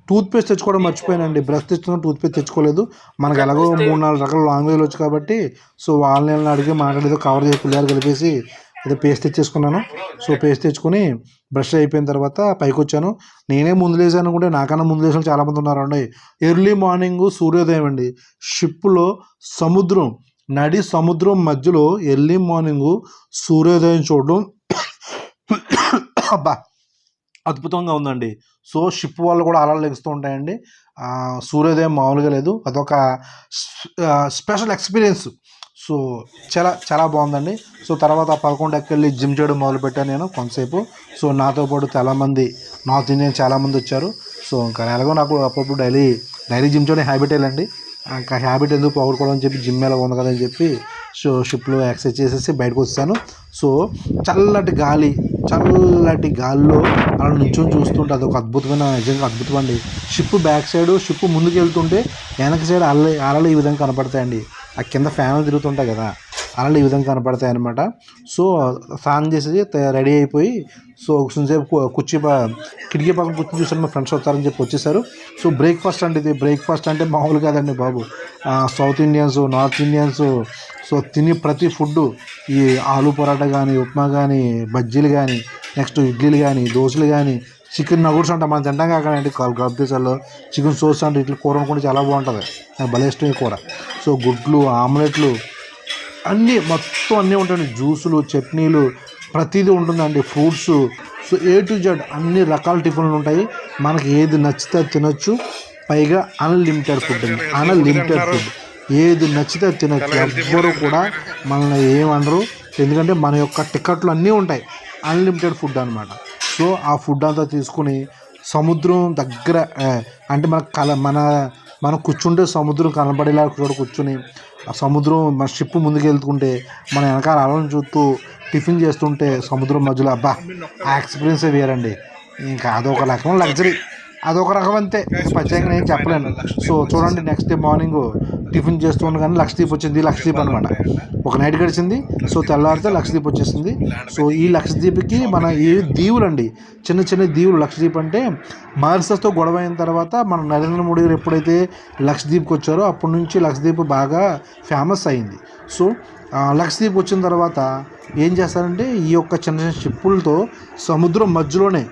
S1: టూత్పేస్ట్ తెచ్చుకోవడం మర్చిపోయానండి. బ్రష్ తెచ్చుకున్నాను, టూత్పేస్ట్ తెచ్చుకోలేదు. మనకు ఎలాగో 3-4 రకాల లాంగ్వేజ్లు వచ్చు కాబట్టి సో వాళ్ళని అడిగి మాట్లాడేదో కవర్ చేసి పిల్లలు కలిపేసి ఏదో పేస్ట్ తెచ్చేసుకున్నాను. సో పేస్ట్ తెచ్చుకొని బ్రష్ అయిపోయిన తర్వాత పైకి వచ్చాను. నేనే ముందు లేసాను అనుకుంటే నాకన్నా ముందు లేచిన చాలామంది ఉన్నారండి. ఎర్లీ మార్నింగ్ సూర్యోదయం అండి. షిప్లో సముద్రం మధ్యలో ఎర్లీ మార్నింగ్ సూర్యోదయం చూడడం అబ్బా అద్భుతంగా ఉందండి. సో షిప్ వాళ్ళు కూడా అలలు లెగుస్తూ ఉంటాయండి. సూర్యోదయం మామూలుగా లేదు, అదొక స్పెషల్ ఎక్స్పీరియన్స్. సో చాలా చాలా బాగుందండి. సో తర్వాత 11 వెళ్ళి జిమ్ చేయడం మొదలుపెట్టాను నేను కొంతసేపు. సో నాతో పాటు చాలామంది నార్త్ ఇండియన్ చాలామంది వచ్చారు. సో ఇంకా ఎలాగో నాకు అప్పుడప్పుడు డైలీ జిమ్ చేయడం హ్యాబిట్ వెళ్ళండి. ఇంకా హ్యాబిట్ ఎందుకు పోగొట్టుకోవడం అని చెప్పి జిమ్ ఎలా ఉంది కదా అని చెప్పి సో షిప్లో ఎక్సర్సైజ్ చేసేసి బయటకు వచ్చాను. సో చల్లటి గాలిలో అలా నుంచొని చూస్తుంటే అదొక నిజంగా అద్భుతం అండి. షిప్ బ్యాక్ సైడ్ ముందుకు వెళ్తుంటే వెనక సైడ్ అలలు ఈ విధంగా కనపడతాయండి. ఆ కింద ఫ్యాన్లు తిరుగుతుంటాయి కదా, అలలు ఈ విధంగా కనపడతాయి అనమాట. సో స్నానం చేసేసి రెడీ అయిపోయి సో కొంచెంసేపు కిటికీ పక్కన కూర్చొని చూసాను. మా ఫ్రెండ్స్ వస్తారని చెప్పి వచ్చేసారు. సో బ్రేక్ఫాస్ట్ అండి ఇది. బ్రేక్ఫాస్ట్ అంటే మామూలు కాదండి బాబు. South Indians, North Indians so తిని ప్రతి ఫుడ్, ఈ ఆలు పరాటా కానీ, ఉప్మా కానీ, బజ్జీలు కానీ, నెక్స్ట్ ఇడ్లీలు కానీ, దోశలు కానీ, చికెన్ నగూడ్స్ అంటే మనం తింటాం కాకండి గల్ఫ్ దేశాల్లో చికెన్ సోస్ అంటే ఇట్లా కూర అనుకుంటే చాలా బాగుంటుంది, నాకు భలే ఇష్టం ఈ కూర. సో గుడ్లు, ఆమ్లెట్లు మొత్తం అన్నీ ఉంటాయండి. జ్యూసులు, చట్నీలు ప్రతిదీ ఉంటుందండి. Fruits. So A to Z అన్ని రకాల టిఫిన్లు ఉంటాయి. మనకి ఏది నచ్చితే తినొచ్చు. పైగా అన్లిమిటెడ్ ఫుడ్ ఏది నచ్చితే తినచ్చు. ఎవ్వరూ కూడా మనల్ని ఏమనరు, ఎందుకంటే మన యొక్క టికెట్లు అన్నీ ఉంటాయి. అన్లిమిటెడ్ ఫుడ్ అనమాట. సో ఆ ఫుడ్ అంతా తీసుకుని సముద్రం దగ్గర అంటే మనం కూర్చుంటే సముద్రం కనబడేలా కూర్చొని ఆ సముద్రం మన షిప్ ముందుకు వెళ్తుంటే మన వెనకాల అలలను చూస్తూ టిఫిన్ చేస్తుంటే సముద్రం మధ్యలో అబ్బా ఆ ఎక్స్పీరియన్సే వేరండి. ఇంకా అదొక రకం లగ్జరీ, అదొక రకం అంతే, ప్రత్యేకంగా నేను చెప్పలేను. సో చూడండి, నెక్స్ట్ డే మార్నింగ్ టిఫిన్ చేస్తూ ఉండగానే లక్షద్వీప్ వచ్చింది. లక్షద్వీప్ అనమాట, ఒక నైట్ గడిచింది. సో తెల్లారితే లక్షద్వీప్ వచ్చేసింది. సో ఈ లక్షద్వీప్కి మన ఈ దీవులు అండి, చిన్న చిన్న దీవులు. లక్షద్వీప్ అంటే మారిషస్తో గొడవ అయిన తర్వాత మన నరేంద్ర మోడీ గారు ఎప్పుడైతే లక్షద్వీప్కి వచ్చారో అప్పటి నుంచి లక్షద్వీప్ బాగా ఫేమస్ అయింది. సో లక్షద్వీప్ వచ్చిన తర్వాత ఏం చేస్తారంటే ఈ యొక్క చిన్న చిన్న షిప్పులతో సముద్రం మధ్యలోనే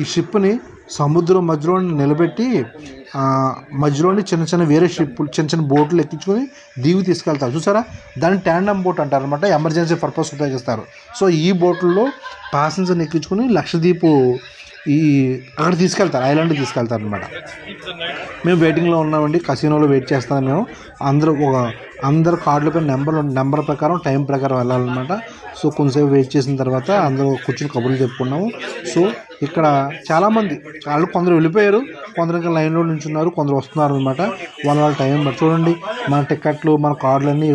S1: ఈ షిప్ని సముద్రం మధ్యలో నిలబెట్టి మధ్యలోని చిన్న చిన్న వేరే షిప్పులు, చిన్న చిన్న బోట్లు ఎక్కించుకొని దీవి తీసుకెళ్తారు. చూసారా, దాన్ని ట్యాండమ్ బోట్ అంటారు అనమాట, ఎమర్జెన్సీ పర్పస్ ఉపయోగిస్తారు. సో ఈ బోట్లలో ప్యాసింజర్ని ఎక్కించుకొని లక్షద్వీప్ అక్కడ తీసుకెళ్తారు, ఐలాండ్కి తీసుకెళ్తారు అనమాట. మేము వెయిటింగ్లో ఉన్నామండి, కసినోలో వెయిట్ చేస్తాం మేము. అందరూ కార్డులపై నెంబర్ ప్రకారం టైం ప్రకారం వెళ్ళాలన్నమాట. సో కొంచెంసేపు వెయిట్ చేసిన తర్వాత అందరూ కూర్చొని కబుర్లు చెప్పుకున్నాము. సో ఇక్కడ చాలామంది కొందరు వెళ్ళిపోయారు, కొందరు ఇంకా లైన్లో నించున్నారు, కొందరు వస్తున్నారు అనమాట. వాళ్ళ టైం బట్టి చూడండి, మన టికెట్లు మన కార్డులు అన్నీ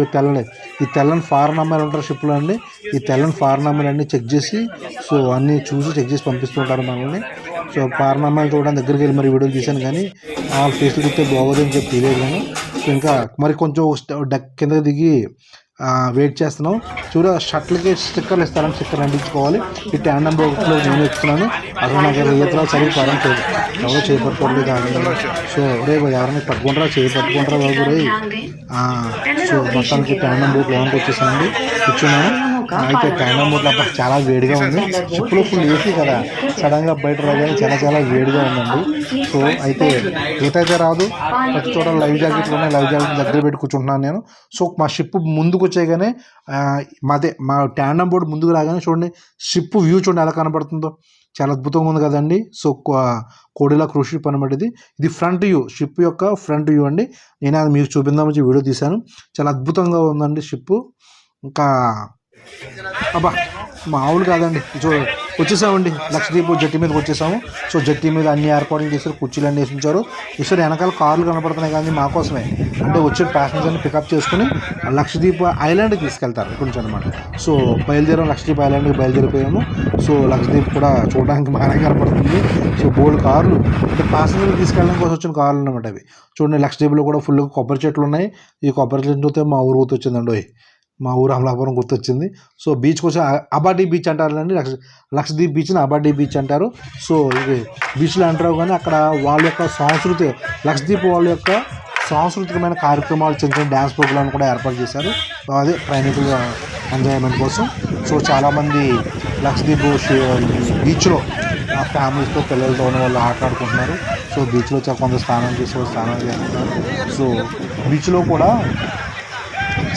S1: ఈ తెల్లని ఫారెన్ అమ్మాయిలు ఉంటారు షిప్లో అండి. ఈ తెల్లని ఫారెన్ అమ్మాయిలు అన్నీ చెక్ చేసి, సో అన్నీ చూసి చెక్ చేసి పంపిస్తుంటారు మనల్ని. సో ఫారెన్ అమ్మాయిలు చూడడానికి దగ్గరికి వెళ్ళి మరి వీడియోలు తీశాను, కానీ వాళ్ళ ఫేస్లు చూస్తే బాగోదని చెప్పి తెలియదు. కానీ సో ఇంకా మరి కొంచెం డెక్ కిందకి దిగి వెయిట్ చేస్తున్నాం. చూడ షర్ట్లకి స్టిక్కర్లు ఇస్తారని స్టిక్కర్ అంటించుకోవాలి. ఈ ట్యాండమ్ బోట్లో నేను ఇస్తున్నాను. అసలు నాకు ఈతలో చదివిపోవడం ఎవరో చేపట్టుకోలేదు. సో రే ఎవరైనా పట్టుకుంటారా, చేపట్టుకుంటారా బాబు రే. సో మొత్తానికి ట్యాండమ్ బోట్ లోనికి వచ్చేసానండి, కూర్చున్నాను. అయితే ట్యాండమ్ బోట్లో అప్పుడు చాలా వేడిగా ఉంది. షిప్లో ఫుల్ ఏసీ కదా, సడన్గా బయట రాగానే చాలా వేడిగా ఉందండి. సో అయితే ఈత అయితే రాదు, ప్రతి చోట లైవ్ జాకెట్లు ఉన్నాయి, లైవ్ జాకెట్ దగ్గర పెట్టి కూర్చుంటున్నాను నేను. సో మా షిప్ ముందుకు వచ్చేగానే మా ట్యాండమ్ బోర్డు ముందుకు రాగానే చూడండి, షిప్ వ్యూ చూడండి ఎలా కనబడుతుందో, చాలా అద్భుతంగా ఉంది కదండి. సో కోడిలా క్రూజ్ షిప్ అనమాట ఇది ఫ్రంట్ వ్యూ, షిప్ యొక్క ఫ్రంట్ వ్యూ అండి. నేను అది మీకు చూపిందామని వీడియో తీశాను. చాలా అద్భుతంగా ఉందండి షిప్. ఇంకా అబ్బా మామూలు కాదండి. సో వచ్చేసామండి, లక్షద్వీప్ జట్టి మీదకి వచ్చేసాము. సో జట్టి మీద అన్ని ఏర్పాట్లు చేశారు, కుర్చీలు అన్నీ వేసి ఉంచారు. ఈసారి వెనకాల కార్లు కనపడుతున్నాయి, కానీ మాకోసమే అంటే వచ్చే ప్యాసింజర్ని పికప్ చేసుకుని లక్షద్వీప్ ఐలాండ్కి తీసుకెళ్తారు కొంచెం అనమాట. సో లక్షద్వీప్ ఐలాండ్కి బయలుదేరిపోయాము. సో లక్షద్వీప్ కూడా చూడడానికి బాగానే కనపడుతుంది. సో బోల్డ్ కార్లు అంటే ప్యాసింజర్లు తీసుకెళ్ళడం కోసం వచ్చిన కార్లు అనమాట అవి. చూడండి, లక్షద్వీప్లో కూడా ఫుల్గా కొబ్బరి చెట్లు ఉన్నాయి. ఈ కొబ్బరి చెట్లతో మా ఊరు గుర్తొచ్చిందండి, మా ఊరు అమలాపురం గుర్తొచ్చింది. సో బీచ్కి వచ్చి అబాడీ బీచ్ అంటారండి, లక్షద్వీప్ బీచ్ని అబాడీ బీచ్ అంటారు. సో ఇది బీచ్లో అంటారు, కానీ అక్కడ వాళ్ళ యొక్క లక్షద్వీప్ వాళ్ళ యొక్క సాంస్కృతికమైన కార్యక్రమాలు, చిన్న చిన్న డ్యాన్స్ ప్రోగ్రాం కూడా ఏర్పాటు చేశారు, అదే ప్రయాణికుల ఎంజాయ్మెంట్ కోసం. సో చాలామంది లక్షద్వీప్ బీచ్లో ఫ్యామిలీస్తో పిల్లలతో వాళ్ళు ఆడుకుంటున్నారు. సో బీచ్లో కొంత స్నానం చేస్తున్నారు. సో బీచ్లో కూడా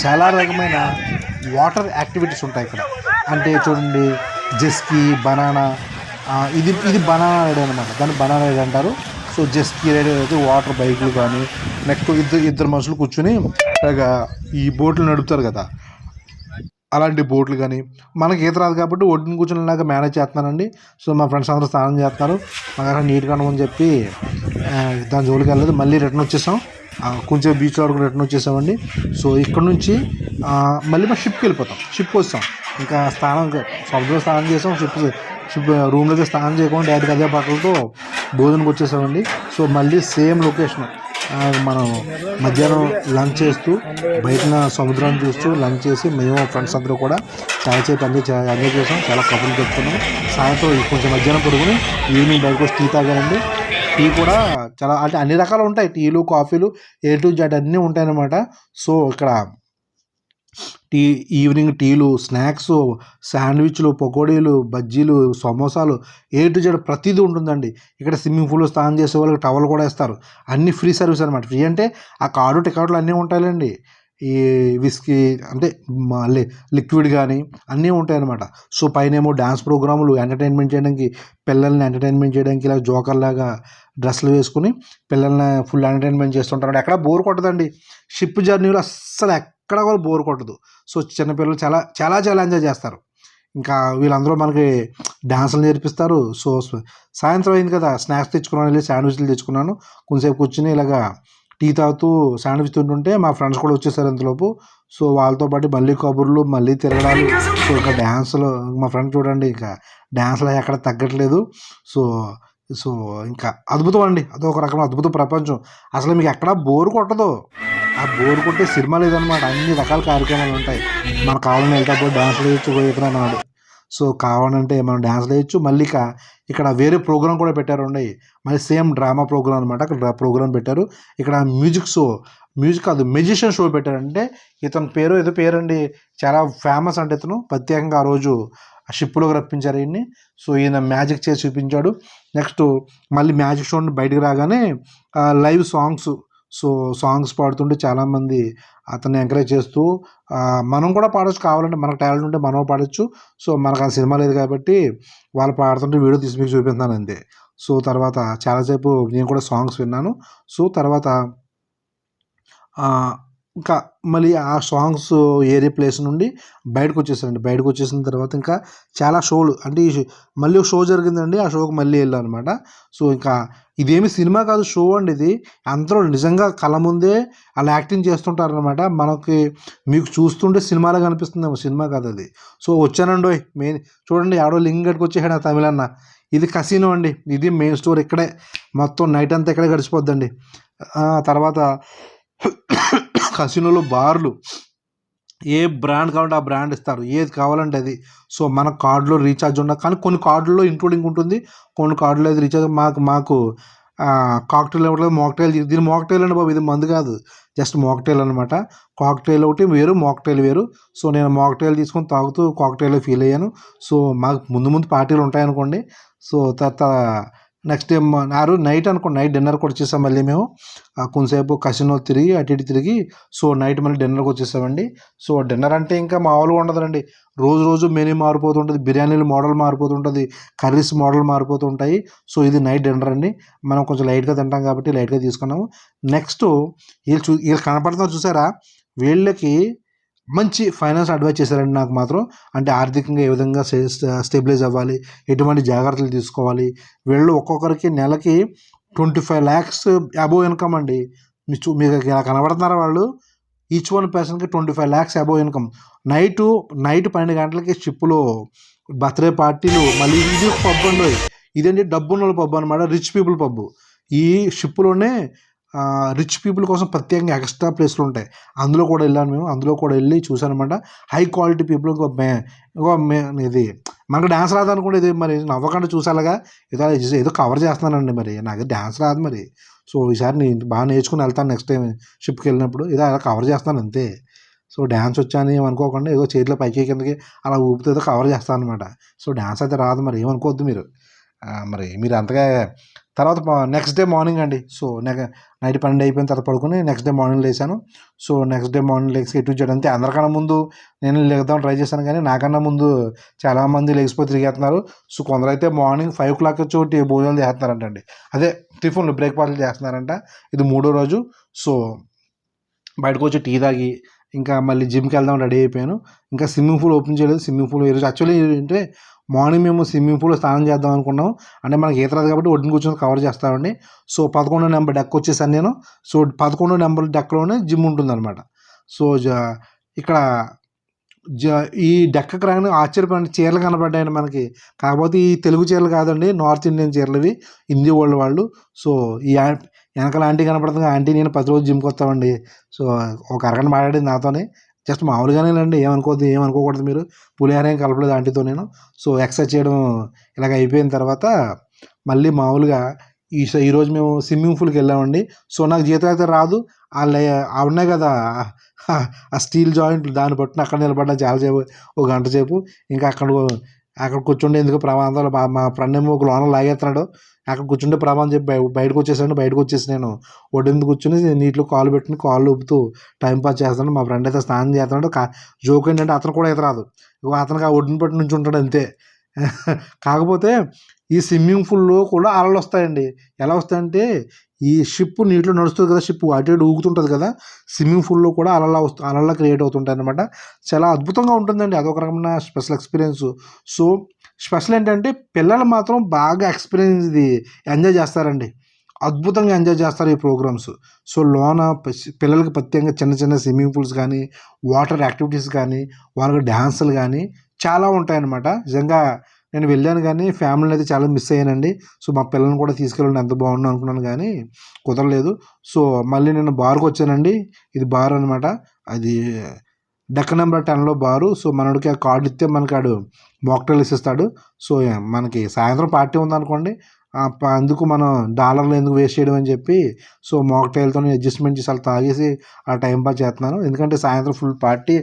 S1: చాలా రకమైన వాటర్ యాక్టివిటీస్ ఉంటాయి ఇక్కడ. అంటే చూడండి, జెస్కీ, బనానా, ఇది బనానా రైడ్ అనమాట, దాన్ని బనానా రైడ్ అంటారు. సో జెస్కీ రైడ్ అయితే వాటర్ బైకులు కానీ, నెక్స్ట్ ఇద్దరు మనుషులు కూర్చుని ఇలాగా ఈ బోట్లు నడుపుతారు కదా, అలాంటి బోట్లు కానీ. మనకి ఈత రాదు కాబట్టి ఒడ్డుని కూర్చునేలాగా మేనేజ్ చేస్తున్నానండి. సో మా ఫ్రెండ్స్ అందరూ స్నానం చేస్తున్నారు, మాకు నీట్గా ఉండమని చెప్పి దాని జోలికి వెళ్ళలేదు. మళ్ళీ రిటర్న్ వచ్చేసాం, కొంచెం బీచ్లో ఆడుకుని రిటర్న్ వచ్చేసామండి. సో ఇక్కడ నుంచి మళ్ళీ మా షిప్కి వెళ్ళిపోతాం. షిప్ వస్తాం, ఇంకా సముద్రంలో స్నానం చేసాం, షిప్ రూమ్లోకి స్నానం చేయకుండా డైరెక్ట్గా అదే బట్టలతో భోజనంకి వచ్చేసామండి. సో మళ్ళీ సేమ్ లొకేషన్, మనం మధ్యాహ్నం లంచ్ చేస్తూ బయటన సముద్రాన్ని చూస్తూ లంచ్ చేసి మేము ఫ్రెండ్స్ అందరూ కూడా చాలాసేపు ఎంజాయ్ చేసాం, చాలా కబుర్లు చెప్పుకున్నాం. సాయంత్రం కొంచెం మధ్యాహ్నం పడుకుని ఈవినింగ్ బయటకు వచ్చి టీ తాగానండి. టీ కూడా చాలా అంటే అన్ని రకాలు ఉంటాయి, టీలు కాఫీలు A to Z అన్నీ ఉంటాయన్నమాట. సో ఇక్కడ ఈవినింగ్ టీలు, స్నాక్స్, శాండ్విచ్లు, పకోడీలు, బజ్జీలు, సమోసాలు, A to Z ప్రతిదీ ఉంటుందండి. ఇక్కడ స్విమ్మింగ్ పూల్లో స్నానం చేసే వాళ్ళకి టవల్ కూడా ఇస్తారు. అన్ని ఫ్రీ సర్వీస్ అనమాట. ఫ్రీ అంటే ఆ కార్డు టికెట్లు అన్నీ ఉంటాయండి. ఈ విస్కీ అంటే లిక్విడ్ కానీ అన్నీ ఉంటాయి అన్నమాట. సో పైనేమో డ్యాన్స్ ప్రోగ్రాములు, ఎంటర్టైన్మెంట్ చేయడానికి, పిల్లల్ని ఎంటర్టైన్మెంట్ చేయడానికి ఇలా జోకర్లాగా డ్రెస్సులు వేసుకుని పిల్లల్ని ఫుల్ ఎంటర్టైన్మెంట్ చేస్తుంటారు. ఎక్కడ బోర్ కొట్టదండి, షిప్ జర్నీలో అస్సలు ఎక్కడ కూడా బోర్ కొట్టదు. సో చిన్నపిల్లలు చాలా చాలా చాలా ఎంజాయ్ చేస్తారు. ఇంకా వీళ్ళందరూ మనకి డ్యాన్సులు నేర్పిస్తారు. సో సాయంత్రం అయింది కదా, స్నాక్స్ తెచ్చుకున్నాను, వెళ్ళి శాండ్విచ్లు తెచ్చుకున్నాను, కొంచెంసేపు కూర్చుని ఇలాగా టీ తాగుతూ శాండ్విచ్ తింటుంటే మా ఫ్రెండ్స్ కూడా వచ్చేసారు అంతలోపు. సో వాళ్ళతో పాటు మళ్ళీ కబుర్లు, మళ్ళీ తిరగడాలు, సో ఇంకా డ్యాన్సులు. మా ఫ్రెండ్ చూడండి ఇక డ్యాన్స్‌లో ఎక్కడ తగ్గట్లేదు. సో సో ఇంకా అద్భుతం అండి. అదొక రకమైన అద్భుత ప్రపంచం. అసలు మీకు ఎక్కడా బోర్ కొట్టదు. ఆ బోర్ కొట్టే సినిమా లేదనమాట. అన్ని రకాల కార్యక్రమాలుంటాయి. మనకు కావాలని వెళ్తే డాన్సులు వేయొచ్చు, ఈతరన్నాడు. సో కావాలంటే మనం డాన్సులు వేయొచ్చు. మళ్ళీ ఇక్కడ వేరే ప్రోగ్రామ్ కూడా పెట్టారండి. మళ్ళీ సేమ్ డ్రామా ప్రోగ్రామ్ అనమాట. అక్కడ ప్రోగ్రామ్ పెట్టారు. ఇక్కడ మ్యూజిక్ షో, మ్యూజిక్ కాదు మెజిషియన్ షో పెట్టారంటే ఇతని పేరు ఏదో పేరండి. చాలా ఫేమస్ అంటే ఇతను. ప్రత్యేకంగా ఆ రోజు ఆ షిప్‌లోకి రప్పించారు ఈయన్ని. సో ఈయన మ్యాజిక్ చేసి చూపించాడు. నెక్స్ట్ మళ్ళీ మ్యాజిక్ షో నుండి బయటికి రాగానే లైవ్ సాంగ్స్. సో సాంగ్స్ పాడుతుంటే చాలామంది అతన్ని ఎంకరేజ్ చేస్తూ మనం కూడా పాడొచ్చు కావాలంటే, మనకు టాలెంట్ ఉంటే మనం పాడొచ్చు. సో మనకు ఆ సినిమా లేదు కాబట్టి వాళ్ళు పాడుతుంటే వీడియో తీసి మీకు చూపిస్తున్నాను అంతే. సో తర్వాత చాలాసేపు నేను కూడా సాంగ్స్ విన్నాను. సో తర్వాత ఇంకా మళ్ళీ ఆ సాంగ్స్ ఏరే ప్లేస్ నుండి బయటకొచ్చేసానండి. బయటకొచ్చేసిన తర్వాత ఇంకా చాలా షోలు అంటే మళ్ళీ ఒక షో జరిగిందండి. ఆ షోకి మళ్ళీ వెళ్ళాననమాట. సో ఇంకా ఇదేమి సినిమా కాదు, షో అండి ఇది. అందరూ నిజంగా కళ్ళ ముందే అలా యాక్టింగ్ చేస్తుంటారనమాట. మనకి మీకు చూస్తుంటే సినిమాలాగా కనిపిస్తుందేమో, సినిమా కాదు అది. సో వచ్చానండోయ్ మెయిన్ చూడండి ఎవడో లింక్ కట్టుకొచ్చేసాడు ఆ తమిళన్న. ఇది కసినో అండి. ఇది మెయిన్ స్టోర్ ఇక్కడే. మొత్తం నైట్ అంతా ఇక్కడే గడిచిపోద్దండి. తర్వాత కసినోలో బార్లు. ఏ బ్రాండ్ కావాలంటే ఆ బ్రాండ్ ఇస్తారు. ఏది కావాలంటే అది. సో మన కార్డులో రీఛార్జ్ ఉండదు. కానీ కొన్ని కార్డుల్లో ఇంక్లూడింగ్ ఉంటుంది. కొన్ని కార్డులో అది రీఛార్జ్ మాకు కాక్టైల్ ఇవ్వట్లేదు. మోక్టైల్ దీని మోక్టైల్ అండి బాబు, ఇది మందు కాదు. జస్ట్ మోక్టైల్ అనమాట. కాక్టైల్ ఒకటి వేరు, మోక్టైల్ వేరు. సో నేను మోక్టైల్ తీసుకొని తాగుతూ కాక్టైల్లో ఫీల్ అయ్యాను. సో మాకు ముందు పార్టీలు ఉంటాయనుకోండి. సో తర్వాత నెక్స్ట్ డే నైట్ అనుకోండి, నైట్ డిన్నర్కి వచ్చేసాం మళ్ళీ మేము. కొంతసేపు కసినో తిరిగి అటు ఇటు తిరిగి సో నైట్ మళ్ళీ డిన్నర్కి వచ్చేసామండి. సో డిన్నర్ అంటే ఇంకా మామూలుగా ఉండదండి. రోజు మెనూ మారిపోతుంటుంది. బిర్యానీలు మోడల్ మారిపోతుంటుంది. కర్రీస్ మోడల్ మారిపోతుంటాయి. సో ఇది నైట్ డిన్నర్ అండి. మనం కొంచెం లైట్గా తింటాం కాబట్టి లైట్గా తీసుకున్నాము. నెక్స్ట్ వీళ్ళు కనపడుతున్నారు చూసారా, వీళ్ళకి మంచి ఫైనాన్స్ అడ్వైజ్ చేశారండి నాకు మాత్రం. అంటే ఆర్థికంగా ఏ విధంగా స్టెబిలైజ్ అవ్వాలి, ఎటువంటి జాగ్రత్తలు తీసుకోవాలి. వీళ్ళు ఒక్కొక్కరికి నెలకి 25 lakhs అబోవ్ ఇన్కమ్ అండి. మీకు ఇలా కనబడుతున్నారా వాళ్ళు. ఈచ్ వన్ పర్సన్కి 25 lakhs అబోవ్ ఇన్కమ్. నైట్ 12 గంటలకి షిప్లో బర్త్డే పార్టీలు. మళ్ళీ ఇది పబ్ అండి. ఇదేంటి డబ్బున్న పబ్ అనమాట, రిచ్ పీపుల్ పబ్. ఈ షిప్లోనే రిచ్ పీపుల్ కోసం ప్రత్యేకంగా ఎక్స్ట్రా ప్లేస్లు ఉంటాయి. అందులో కూడా వెళ్ళాను మేము. అందులో కూడా వెళ్ళి చూసానమాట. High quality people. ఇది మనకు డ్యాన్స్ రాదనుకోండి. ఇది మరి నవ్వకుండా చూసేలాగా ఏదో కవర్ చేస్తున్నానండి. మరి నాకు డ్యాన్స్ రాదు మరి. సో ఈసారి నేను బాగా నేర్చుకుని వెళ్తాను నెక్స్ట్ టైం షిప్కి వెళ్ళినప్పుడు. ఏదో అలా కవర్ చేస్తాను అంతే. సో డ్యాన్స్ వచ్చాను ఏమనుకోకుండా ఏదో చేతిలో పైకి కిందకి అలా ఊపితే ఏదో కవర్ చేస్తాను అనమాట. సో డ్యాన్స్ అయితే రాదు మరి, ఏమనుకోవద్దు మీరు. మరి మీరు అంతగా తర్వాత నెక్స్ట్ డే మార్నింగ్ అండి. సో నైట్ 12 అయిపోయిన తర్వాత పడుకుని నెక్స్ట్ డే మార్నింగ్ లేచాను. సో నెక్స్ట్ డే మార్నింగ్ లేచి ఎటు చేయడం అంతే. అందరికన్నా ముందు నేను లేద్దాం ట్రై చేశాను, కానీ నాకన్నా ముందు చాలామంది లేచిపోయి తిరిగేస్తున్నారు. సో కొందరైతే మార్నింగ్ 5 o'clock చోటి భోజనాలు చేస్తున్నారంటండి. అదే టిఫిన్లు బ్రేక్ఫాస్ట్లు చేస్తున్నారంట. ఇది 3వ రోజు. సో బయటకు వచ్చి టీ తాగి ఇంకా మళ్ళీ జిమ్కి వెళ్దాం రెడీ అయిపోయాను. ఇంకా స్విమ్మింగ్ పూల్ ఓపెన్ చేయలేదు. స్విమ్మింగ్ పూల్ ఈరోజు యాక్చువల్లీ ఏంటంటే మార్నింగ్ మేము స్విమ్మింగ్ పూల్లో స్నానం చేద్దాం అనుకున్నాం. అంటే మనకి ఈత రాదు కాబట్టి ఒడ్డున కూర్చొని కవర్ చేస్తామండి. సో 11వ నెంబర్ డెక్ వచ్చేసాను నేను. సో 11వ నెంబర్ డెక్లోనే జిమ్ ఉంటుందన్నమాట. సో ఇక్కడ ఈ డెక్కకు రాగానే ఆశ్చర్యపోయిన చీరలు కనపడ్డాయండి మనకి. కాకపోతే ఈ తెలుగు చీరలు కాదండి, నార్త్ ఇండియన్ చీరలు ఇవి, హిందీ వాళ్ళు. సో ఈ వెనకాల ఆంటీ కనపడుతుంది. ఆంటీ నేను 10 రోజులు జిమ్కి వస్తామండి. సో ఒక అరగంట మాట్లాడింది నాతోనే. జస్ట్ మామూలుగానేనండి, ఏమనుకోకూడదు మీరు. పులిహార ఏం కలపలేదు ఆంటీతో నేను. సో ఎక్సర్సైజ్ చేయడం ఇలాగ అయిపోయిన తర్వాత మళ్ళీ మామూలుగా ఈరోజు మేము స్విమ్మింగ్ పూల్కి వెళ్ళామండి. సో నాకు జీత అయితే రాదు. ఉన్నాయి కదా ఆ స్టీల్ జాయింట్లు, దాన్ని బట్టి అక్కడ నిలబడ్డా చాలాసేపు, ఒక గంట సేపు. ఇంకా అక్కడ కూర్చుంటే ఎందుకు ప్రమాదాలు. మా ఫ్రెండ్ ఏమో ఒక లోన లాగేస్తున్నాడు. అక్కడ కూర్చుంటే ప్రమాదం చెప్పి బయటకు వచ్చేసి నేను ఒడ్డు కూర్చొని నీటిలో కాలు పెట్టుకుని కాళ్ళు ఊపుతూ టైంపాస్ చేస్తాను. మా ఫ్రెండ్ అయితే స్నానం చేస్తున్నాడు. జోక్ ఏంటంటే అతను కూడా ఈత రాదు. అతనికి ఆ ఒడ్డుని పట్టి నుంచి ఉంటాడు అంతే. కాకపోతే ఈ స్విమ్మింగ్ పూల్లో కూడా అలలు వస్తాయండి. ఎలా వస్తాయంటే ఈ షిప్ నీటిలో నడుస్తుంది కదా, షిప్ అటు ఇటు ఊగుతుంటుంది కదా, స్విమ్మింగ్ పూల్లో కూడా అలలా క్రియేట్ అవుతుంటాయి అనమాట. చాలా అద్భుతంగా ఉంటుందండి. అదొక రకమైన స్పెషల్ ఎక్స్పీరియన్స్. సో స్పెషల్ ఏంటంటే పిల్లలు మాత్రం బాగా ఎక్స్పీరియన్స్ ఇది ఎంజాయ్ చేస్తారండి. అద్భుతంగా ఎంజాయ్ చేస్తారు ఈ ప్రోగ్రామ్స్. సో, లోన పిల్లలకి ప్రత్యేకంగా చిన్న చిన్న స్విమ్మింగ్ పూల్స్ కానీ, వాటర్ యాక్టివిటీస్ కానీ, వాళ్ళకి డాన్సులు గానీ చాలా ఉంటాయన్నమాట. నిజంగా నేను వెళ్ళాను గానీ ఫ్యామిలీని అయితే చాలా మిస్ అయ్యానండి. సో, మా పిల్లల్ని కూడా తీసుకెళ్ళండి ఎంత బాగుండు అనుకున్నాను గానీ కుదరలేదు. సో, మళ్ళీ నేను బార్‌కొచ్చానండి. ఇది బార్ అనమాట. అది డెక్క నెంబర్ 10లో బారు. సో, మనోడికి ఆ కార్డ్ ఇస్తే మనకాడు మాక్టైల్ ఇస్తాడు. సో, మనకి సాయంత్రం పార్టీ ఉందనుకోండి, అందుకు మనం డాలర్లు ఎందుకు వేస్ట్ చేయడం అని చెప్పి, సో, మాక్టైల్‌తోని అడ్జస్ట్‌మెంట్ చేసి అలా తాగేసి టైమ్ పాస్ చేస్తున్నాను. ఎందుకంటే సాయంత్రం ఫుల్ పార్టీ,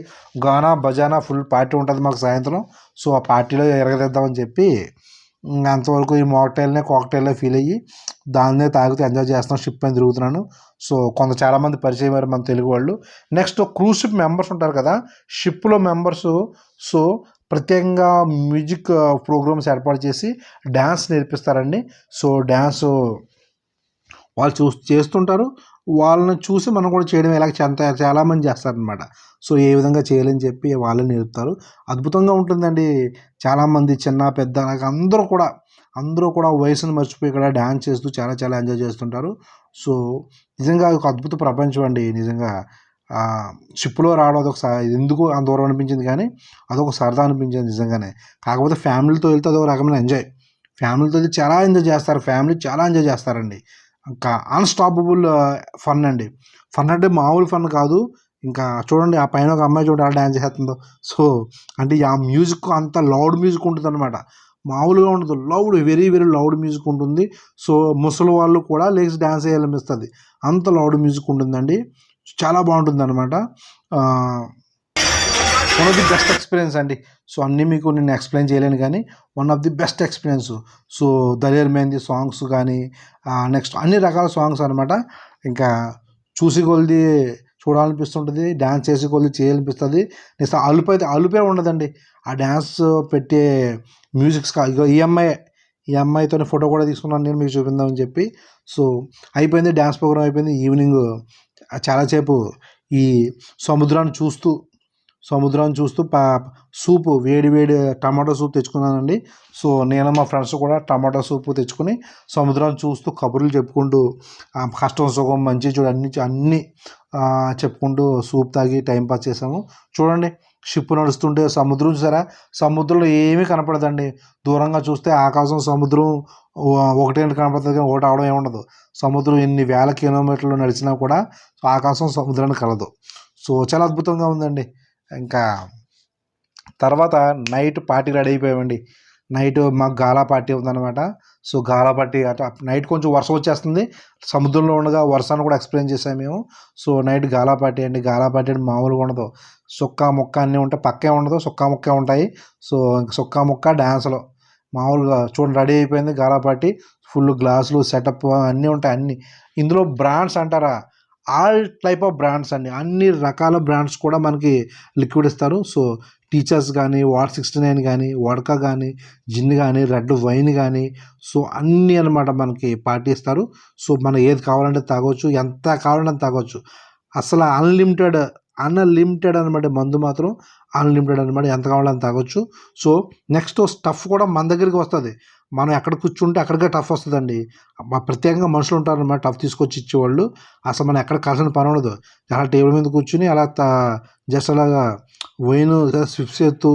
S1: గానా, బజానా ఫుల్ పార్టీ ఉంటది మాకు సాయంత్రం. సో, ఆ పార్టీలో ఇరగదీద్దామని చెప్పి అంతవరకు ఈ మాక్టైల్‌నే కాక్టైల్‌లా ఫీల్ అయ్యి దాన్నే తాగుతూ ఎంజాయ్ చేస్తున్నాను. షిప్ పైన తిరుగుతున్నాను. సో, చాలామంది పరిచయమయ్యారు మన తెలుగు వాళ్ళు. నెక్స్ట్ క్రూజ్ షిప్ మెంబర్స్ ఉంటారు కదా! షిప్‌లో మెంబర్సు సో, ప్రత్యేకంగా మ్యూజిక్ ప్రోగ్రామ్స్ ఏర్పాటు చేసి డాన్స్ నేర్పిస్తారండి. సో, డాన్సు వాళ్ళు చేస్తుంటారు. వాళ్ళని చూసి మనం కూడా చేయడం ఇలాగ చాలామంది చేస్తారనమాట. సో, ఏ విధంగా చేయాలని చెప్పి వాళ్ళే నేర్పుతారు. అద్భుతంగా ఉంటుందండి. చాలామంది చిన్న, పెద్ద అలాగ అందరూ కూడా వయసును మర్చిపోయి ఇక్కడ డాన్స్ చేస్తూ చాలా చాలా ఎంజాయ్ చేస్తుంటారు. సో, నిజంగా ఒక అద్భుత ప్రపంచం అండి నిజంగా. షిప్‌లో రావడం ఎందుకు అంత దూరం అనిపించింది కానీ అదొక సరదా అనిపించింది నిజంగానే. కాకపోతే ఫ్యామిలీతో వెళ్తే అదొక రకమైన ఎంజాయ్. ఫ్యామిలీతో వెళ్తే చాలా ఎంజాయ్ చేస్తారు. ఫ్యామిలీ చాలా ఎంజాయ్ చేస్తారండి. ఇంకా అన్‌స్టాపబుల్ ఫన్ అండి. ఫన్ అంటే మామూలు ఫన్ కాదు. ఇంకా చూడండి ఆ పైన ఒక అమ్మాయి చూడండి ఎలా డాన్స్ చేస్తుందో. సో, అంటే ఆ మ్యూజిక్ అంత లౌడ్ మ్యూజిక్ ఉంటుందన్నమాట. మామూలుగా ఉండదు. Loud very very loud music ఉంటుంది. సో, ముసలి వాళ్ళు కూడా లేచి డాన్స్ చేయాలనిపిస్తది. అంత లౌడ్ మ్యూజిక్ ఉంటుందండి. చాలా బాగుంటుందన్నమాట. One of the best experience అండి. సో, అన్నీ మీకు నేను ఎక్స్‌ప్లెయిన్ చేయలేను కానీ one of the best experience. So, 'Daler mehndi' songs కానీ నెక్స్ట్ అన్ని రకాల సాంగ్స్ అనమాట. ఇంకా చూసి కొలిది చూడాలనిపిస్తుంటుంది. డాన్స్ చేసే కొలిది చేయాలనిపిస్తుంది. నెక్స్ట్ అలుపే ఉండదండి. ఆ డాన్స్ పెట్టే మ్యూజిక్స్ ఇగో ఈ అమ్మాయితోని ఫోటో కూడా తీసుకున్నాను నేను మీకు చూపిందామని చెప్పి. సో, అయిపోయింది డాన్స్ ప్రోగ్రామ్ అయిపోయింది. ఈవినింగ్ చాలా సేపు ఈ సముద్రాన్ని చూస్తూ సూపు వేడి టమాటో సూప్ తెచ్చుకున్నానండి. సో, నేను మా ఫ్రెండ్స్ కూడా టమాటో సూపు తెచ్చుకొని సముద్రాన్ని చూస్తూ కబుర్లు చెప్పుకుంటూ కష్టం సుఖం మంచి చెడు అన్నీ చెప్పుకుంటూ సూప్ తాగి టైం పాస్ చేసాము. చూడండి షిప్ నడుస్తుంటే సముద్రం చూసారా? సముద్రంలో ఏమీ కనపడదండి. దూరంగా చూస్తే ఆకాశం, సముద్రం ఒకటే కనపడుతుంది కానీ ఒకటి అవడం ఏముండదు. సముద్రం ఎన్ని వేల కిలోమీటర్లు నడిచినా కూడా ఆకాశం సముద్రాన్ని కలదు. సో, చాలా అద్భుతంగా ఉందండి. ఇంకా తర్వాత నైట్ పార్టీ రెడీ అయిపోయామండి. నైట్ మాకు గాలా పార్టీ ఉందన్నమాట. సో, గాలా పార్టీ నైట్ కొంచెం వర్షం వచ్చేస్తుంది. సముద్రంలో ఉండగా వర్షాన్ని కూడా ఎక్స్‌పీరియన్స్ చేసాము మేము. సో, నైట్ గాలా పార్టీ అండి. గాలా పార్టీ అంటే మామూలుగా ఉండదు. సుక్క ముక్క అన్నీ ఉంటాయి. పక్కే ఉండదు. సుక్క ముక్కే ఉంటాయి. సో, సుక్క ముక్క డాన్సులు మామూలుగా చూడండి రెడీ అయిపోయింది గాలా పార్టీ. ఫుల్ గ్లాసులు సెటప్ అన్నీ ఉంటాయి అన్నీ. ఇందులో బ్రాండ్స్ అంటారా? ఆల్ టైప్ ఆఫ్ బ్రాండ్స్ అండి. అన్ని రకాల బ్రాండ్స్ కూడా మనకి లిక్విడ్ ఇస్తారు. సో, టీచర్స్ కానీ, వార్ 69 కానీ, వోడ్కా కానీ, జిన్ కానీ, రెడ్ వైన్ కానీ, సో, అన్నీ అనమాట మనకి పార్టీ ఇస్తారు. సో, మనం ఏది కావాలంటే తాగొచ్చు. ఎంత కావాలంటే అంత తాగొచ్చు. అసలు అన్‌లిమిటెడ్ అనమాట. మందు మాత్రం అన్‌లిమిటెడ్ అనమాట. ఎంత కావాలంటే అంత తాగొచ్చు. సో, నెక్స్ట్ స్టఫ్ కూడా మన దగ్గరికి వస్తుంది. మనం ఎక్కడ కూర్చుంటే అక్కడికే టఫ్ వస్తుందండి. ప్రత్యేకంగా మనుషులు ఉంటారన్నమాట టఫ్ తీసుకొచ్చి ఇచ్చేవాళ్ళు. అసలు మనం ఎక్కడ కావాల్సిన పని ఉండదు. అలా టేబుల్ మీద కూర్చుని అలా జస్ట్ అలాగా వైన్ సిప్స్ చేస్తూ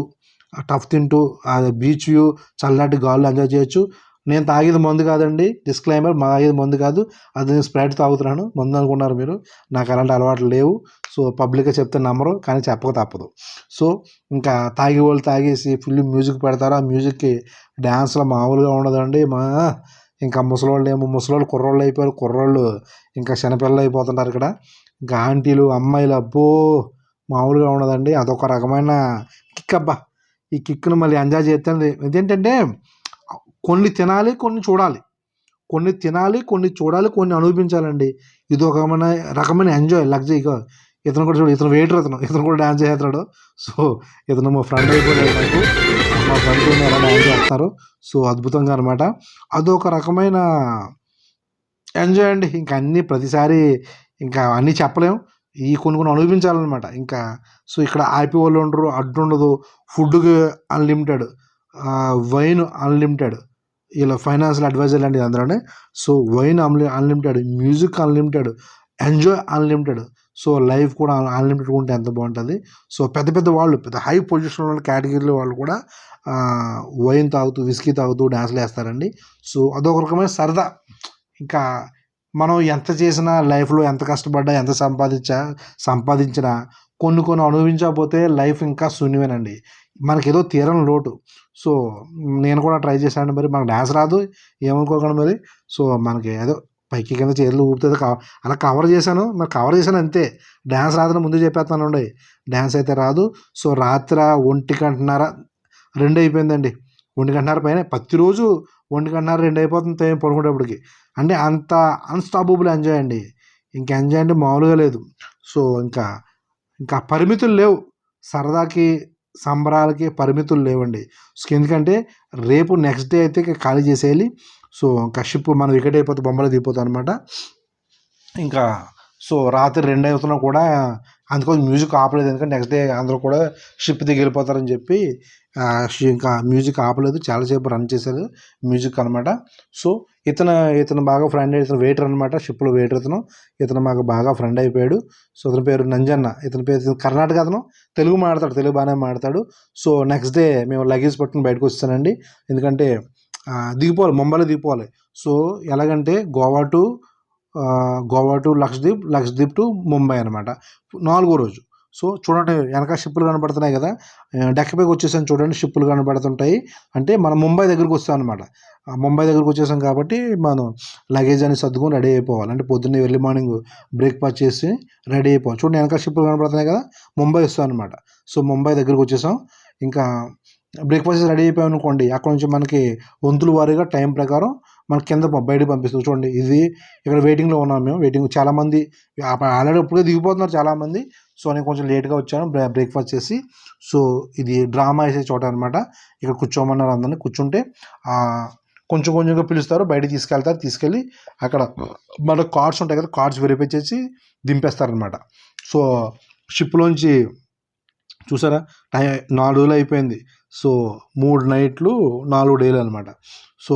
S1: టఫ్ తింటూ బీచ్ వ్యూ చల్లటి గాలులు ఎంజాయ్ చేయొచ్చు. నేను తాగేది మందు కాదండి. డిస్క్లైమర్, తాగేది మందు కాదు. అది నేను స్ప్రైట్ తాగుతున్నాను. మందు అనుకున్నారు మీరు. నాకు అలాంటి అలవాట్లు లేవు. సో, పబ్లిక్గా చెప్తే నమ్మరు కానీ చెప్పక తప్పదు. సో, ఇంకా తాగేవాళ్ళు తాగేసి ఫుల్ మ్యూజిక్ పెడతారు. ఆ మ్యూజిక్కి డ్యాన్స్లో మామూలుగా ఉండదండి. ఇంకా ముసలోళ్ళు కుర్రోళ్ళు అయిపోయారు. కుర్రోళ్ళు ఇంకా చిన్నపిల్లలు అయిపోతుంటారు ఇక్కడ. ఇంకా ఆంటీలు అమ్మాయిలు అబ్బో మామూలుగా ఉండదండి. అదొక రకమైన కిక్ అబ్బా. ఈ కిక్ను మళ్ళీ ఎంజాయ్ చేస్తే ఇదేంటంటే కొన్ని తినాలి, కొన్ని చూడాలి. కొన్ని అనుభవించాలండి. ఇది ఒక రకమైన ఎంజాయ్ లగ్జరీగా. ఇతను కూడా చూడు, ఇతను వెయిటర్, ఇతను కూడా డ్యాన్స్ చేస్తున్నాడు. సో, ఇతను మా ఫ్రెండ్ అయిపోయాడు నాకు. మా ఫ్రెండ్తో ఎలా డ్యాన్స్ చేస్తారు. సో, అద్భుతంగా అనమాట. అదొక రకమైన ఎంజాయ్ అండి. ఇంకా అన్నీ ప్రతిసారి ఇంకా అన్నీ చెప్పలేం. ఈ కొన్ని అనుభవించాలన్నమాట. ఇంకా సో, ఇక్కడ ఆపేవాళ్ళు ఉండరు, అడ్డుండదు. ఫుడ్‌కి అన్‌లిమిటెడ్, వైన్ అన్‌లిమిటెడ్, ఇలా ఫైనాన్షియల్ అడ్వైజర్ లాంటిది అందులోనే. So wine unlimited, music unlimited, enjoy unlimited. So life కూడా అన్లిమిటెడ్ ఉంటే ఎంత బాగుంటుంది. సో పెద్ద పెద్ద వాళ్ళు, పెద్ద హై పొజిషన్ ఉన్న కేటగిరీలో వాళ్ళు కూడా వైన్ తాగుతూ, విస్కీ తాగుతూ డ్యాన్స్లు వేస్తారండి. సో అదొక రకమైన సరదా. ఇంకా మనం ఎంత చేసినా లైఫ్లో, ఎంత కష్టపడ్డా, ఎంత సంపాదించినా కొన్ని కొన్ని అనుభవించకపోతే లైఫ్ ఇంకా శూన్యమేనండి. మనకేదో తీరని లోటు. సో నేను కూడా ట్రై చేశాను. మరి మనకు డ్యాన్స్ రాదు ఏమనుకోకండి మరి. సో మనకి ఏదో పైకి కింద చేతులు ఊపితే అలా కవర్ చేశాను. మరి కవర్ చేశాను అంతే. డ్యాన్స్ రాదని ముందు చెప్పేస్తానండి. డ్యాన్స్ అయితే రాదు. సో రాత్రి 1:30 2 అయిపోయిందండి. 1:30 పైన ప్రతిరోజు 1:30 2 అయిపోతుంది టైం పడుకునేటప్పటికి. అంటే అంత అన్‌స్టాపబుల్ ఎంజాయ్ అండి. ఇంక ఎంజాయ్ అంటే మామూలుగా లేదు. సో ఇంకా పరిమితులు లేవు. సరదాకి, సంబరాలకి పరిమితులు లేవండి. సో ఎందుకంటే రేపు నెక్స్ట్ డే అయితే ఇక ఖాళీ చేసేయాలి. సో ఇంకా షిప్ మనం వికెట్ అయిపోతే బొమ్మలో దిగిపోతాం అనమాట. ఇంకా సో రాత్రి 2 అవుతున్నా కూడా అందుకోసం మ్యూజిక్ ఆపలేదు. ఎందుకంటే నెక్స్ట్ డే అందరూ కూడా షిప్ దిగి వెళ్ళిపోతారని చెప్పి ఇంకా మ్యూజిక్ ఆపలేదు. చాలాసేపు రన్ చేశారు మ్యూజిక్ అనమాట. సో ఇతను బాగా ఫ్రెండ్, ఇతను వెయిటర్ అనమాట, షిప్లో వెయిటర్. ఇతను మాకు బాగా ఫ్రెండ్ అయిపోయాడు. సో ఇతని పేరు నంజన్న. ఇతని పేరు కర్ణాటక. అతను తెలుగు మాట్లాడతాడు, తెలుగు బాగానే మాట్లాడతాడు. సో నెక్స్ట్ డే మేము లగేజ్ పట్టుకుని బయటకు వస్తానండి. ఎందుకంటే దిగిపోవాలి, ముంబైలో దిగిపోవాలి. సో ఎలాగంటే గోవా టు లక్షద్వీప్ టు ముంబై అనమాట, 4వ రోజు. సో చూడండి వెనక షిప్పులు కనబడుతున్నాయి కదా, డెక్క పైకి వచ్చేసాను చూడండి, షిప్పులు కనబడుతుంటాయి. అంటే మనం ముంబై దగ్గరికి వస్తాం అనమాట. ముంబై దగ్గరికి వచ్చేసాం కాబట్టి మనం లగేజ్ అని సర్దుకొని రెడీ అయిపోవాలి. అంటే పొద్దున్నే ఎర్లీ మార్నింగ్ బ్రేక్ఫాస్ట్ చేసి రెడీ అయిపోవాలి. చూడండి వెనక షిప్పులు కనబడుతున్నాయి కదా, ముంబై వస్తాం అనమాట. సో ముంబై దగ్గరికి వచ్చేసాం. ఇంకా బ్రేక్ఫాస్ట్ రెడీ అయిపోయాం అనుకోండి, అక్కడ నుంచి మనకి వంతుల వారీగా టైం ప్రకారం మనకి కింద బయటకు పంపిస్తుంది. చూడండి ఇది ఇక్కడ వెయిటింగ్లో ఉన్నాం మేము. చాలామంది ఆల్రెడీ ఇప్పుడే దిగిపోతున్నారు చాలామంది. సో నేను కొంచెం లేట్గా వచ్చాను బ్రేక్ఫాస్ట్ చేసి. సో ఇది డ్రామా వేసే చోట అనమాట. ఇక్కడ కూర్చోమన్నారు అందరినీ. కూర్చుంటే కొంచెం కొంచెంగా పిలుస్తారు, బయటకు తీసుకెళ్ళి అక్కడ మన కార్డ్స్ ఉంటాయి కదా, కార్డ్స్ వెరిఫై చేసి దింపేస్తారనమాట. సో షిప్లోంచి చూసారా 4 రోజులు అయిపోయింది. సో 3 నైట్లు 4 డేలు అనమాట. సో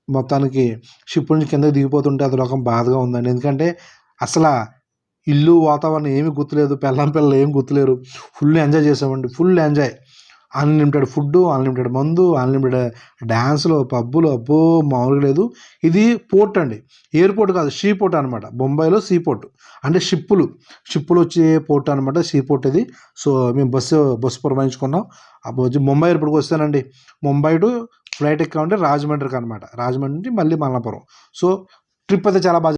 S1: మొత్తానికి షిప్ నుంచి కిందకి దిగిపోతుంటే అది రకం బాధగా ఉందండి. ఎందుకంటే అసలు ఇల్లు, వాతావరణం ఏమీ గుర్తులేదు, పిల్లలు ఏమి గుర్తులేరు. ఫుల్ ఎంజాయ్ చేసామండి, full enjoy. Unlimited food, unlimited మందు, అన్లిమిటెడ్ డ్యాన్సులు, పబ్బులు, అబ్బో మామూలుగా లేదు. ఇది పోర్ట్ అండి, ఎయిర్పోర్ట్ కాదు, సీ పోర్ట్ అనమాట. బొంబాయిలో సీ పోర్ట్ అంటే షిప్పులు వచ్చే పోర్ట్ అనమాట, సీ పోర్ట్ ఇది. సో మేము బస్సు పురమాయించుకున్నాం. అప్పుడు ముంబై ఎయిర్పోర్ట్కి వస్తానండి. ముంబై టు ఫ్లైట్ ఎక్కామంటే రాజమండ్రికి అనమాట. రాజమండ్రి మళ్ళీ మల్లాపురం. సో ట్రిప్ అయితే చాలా బాగా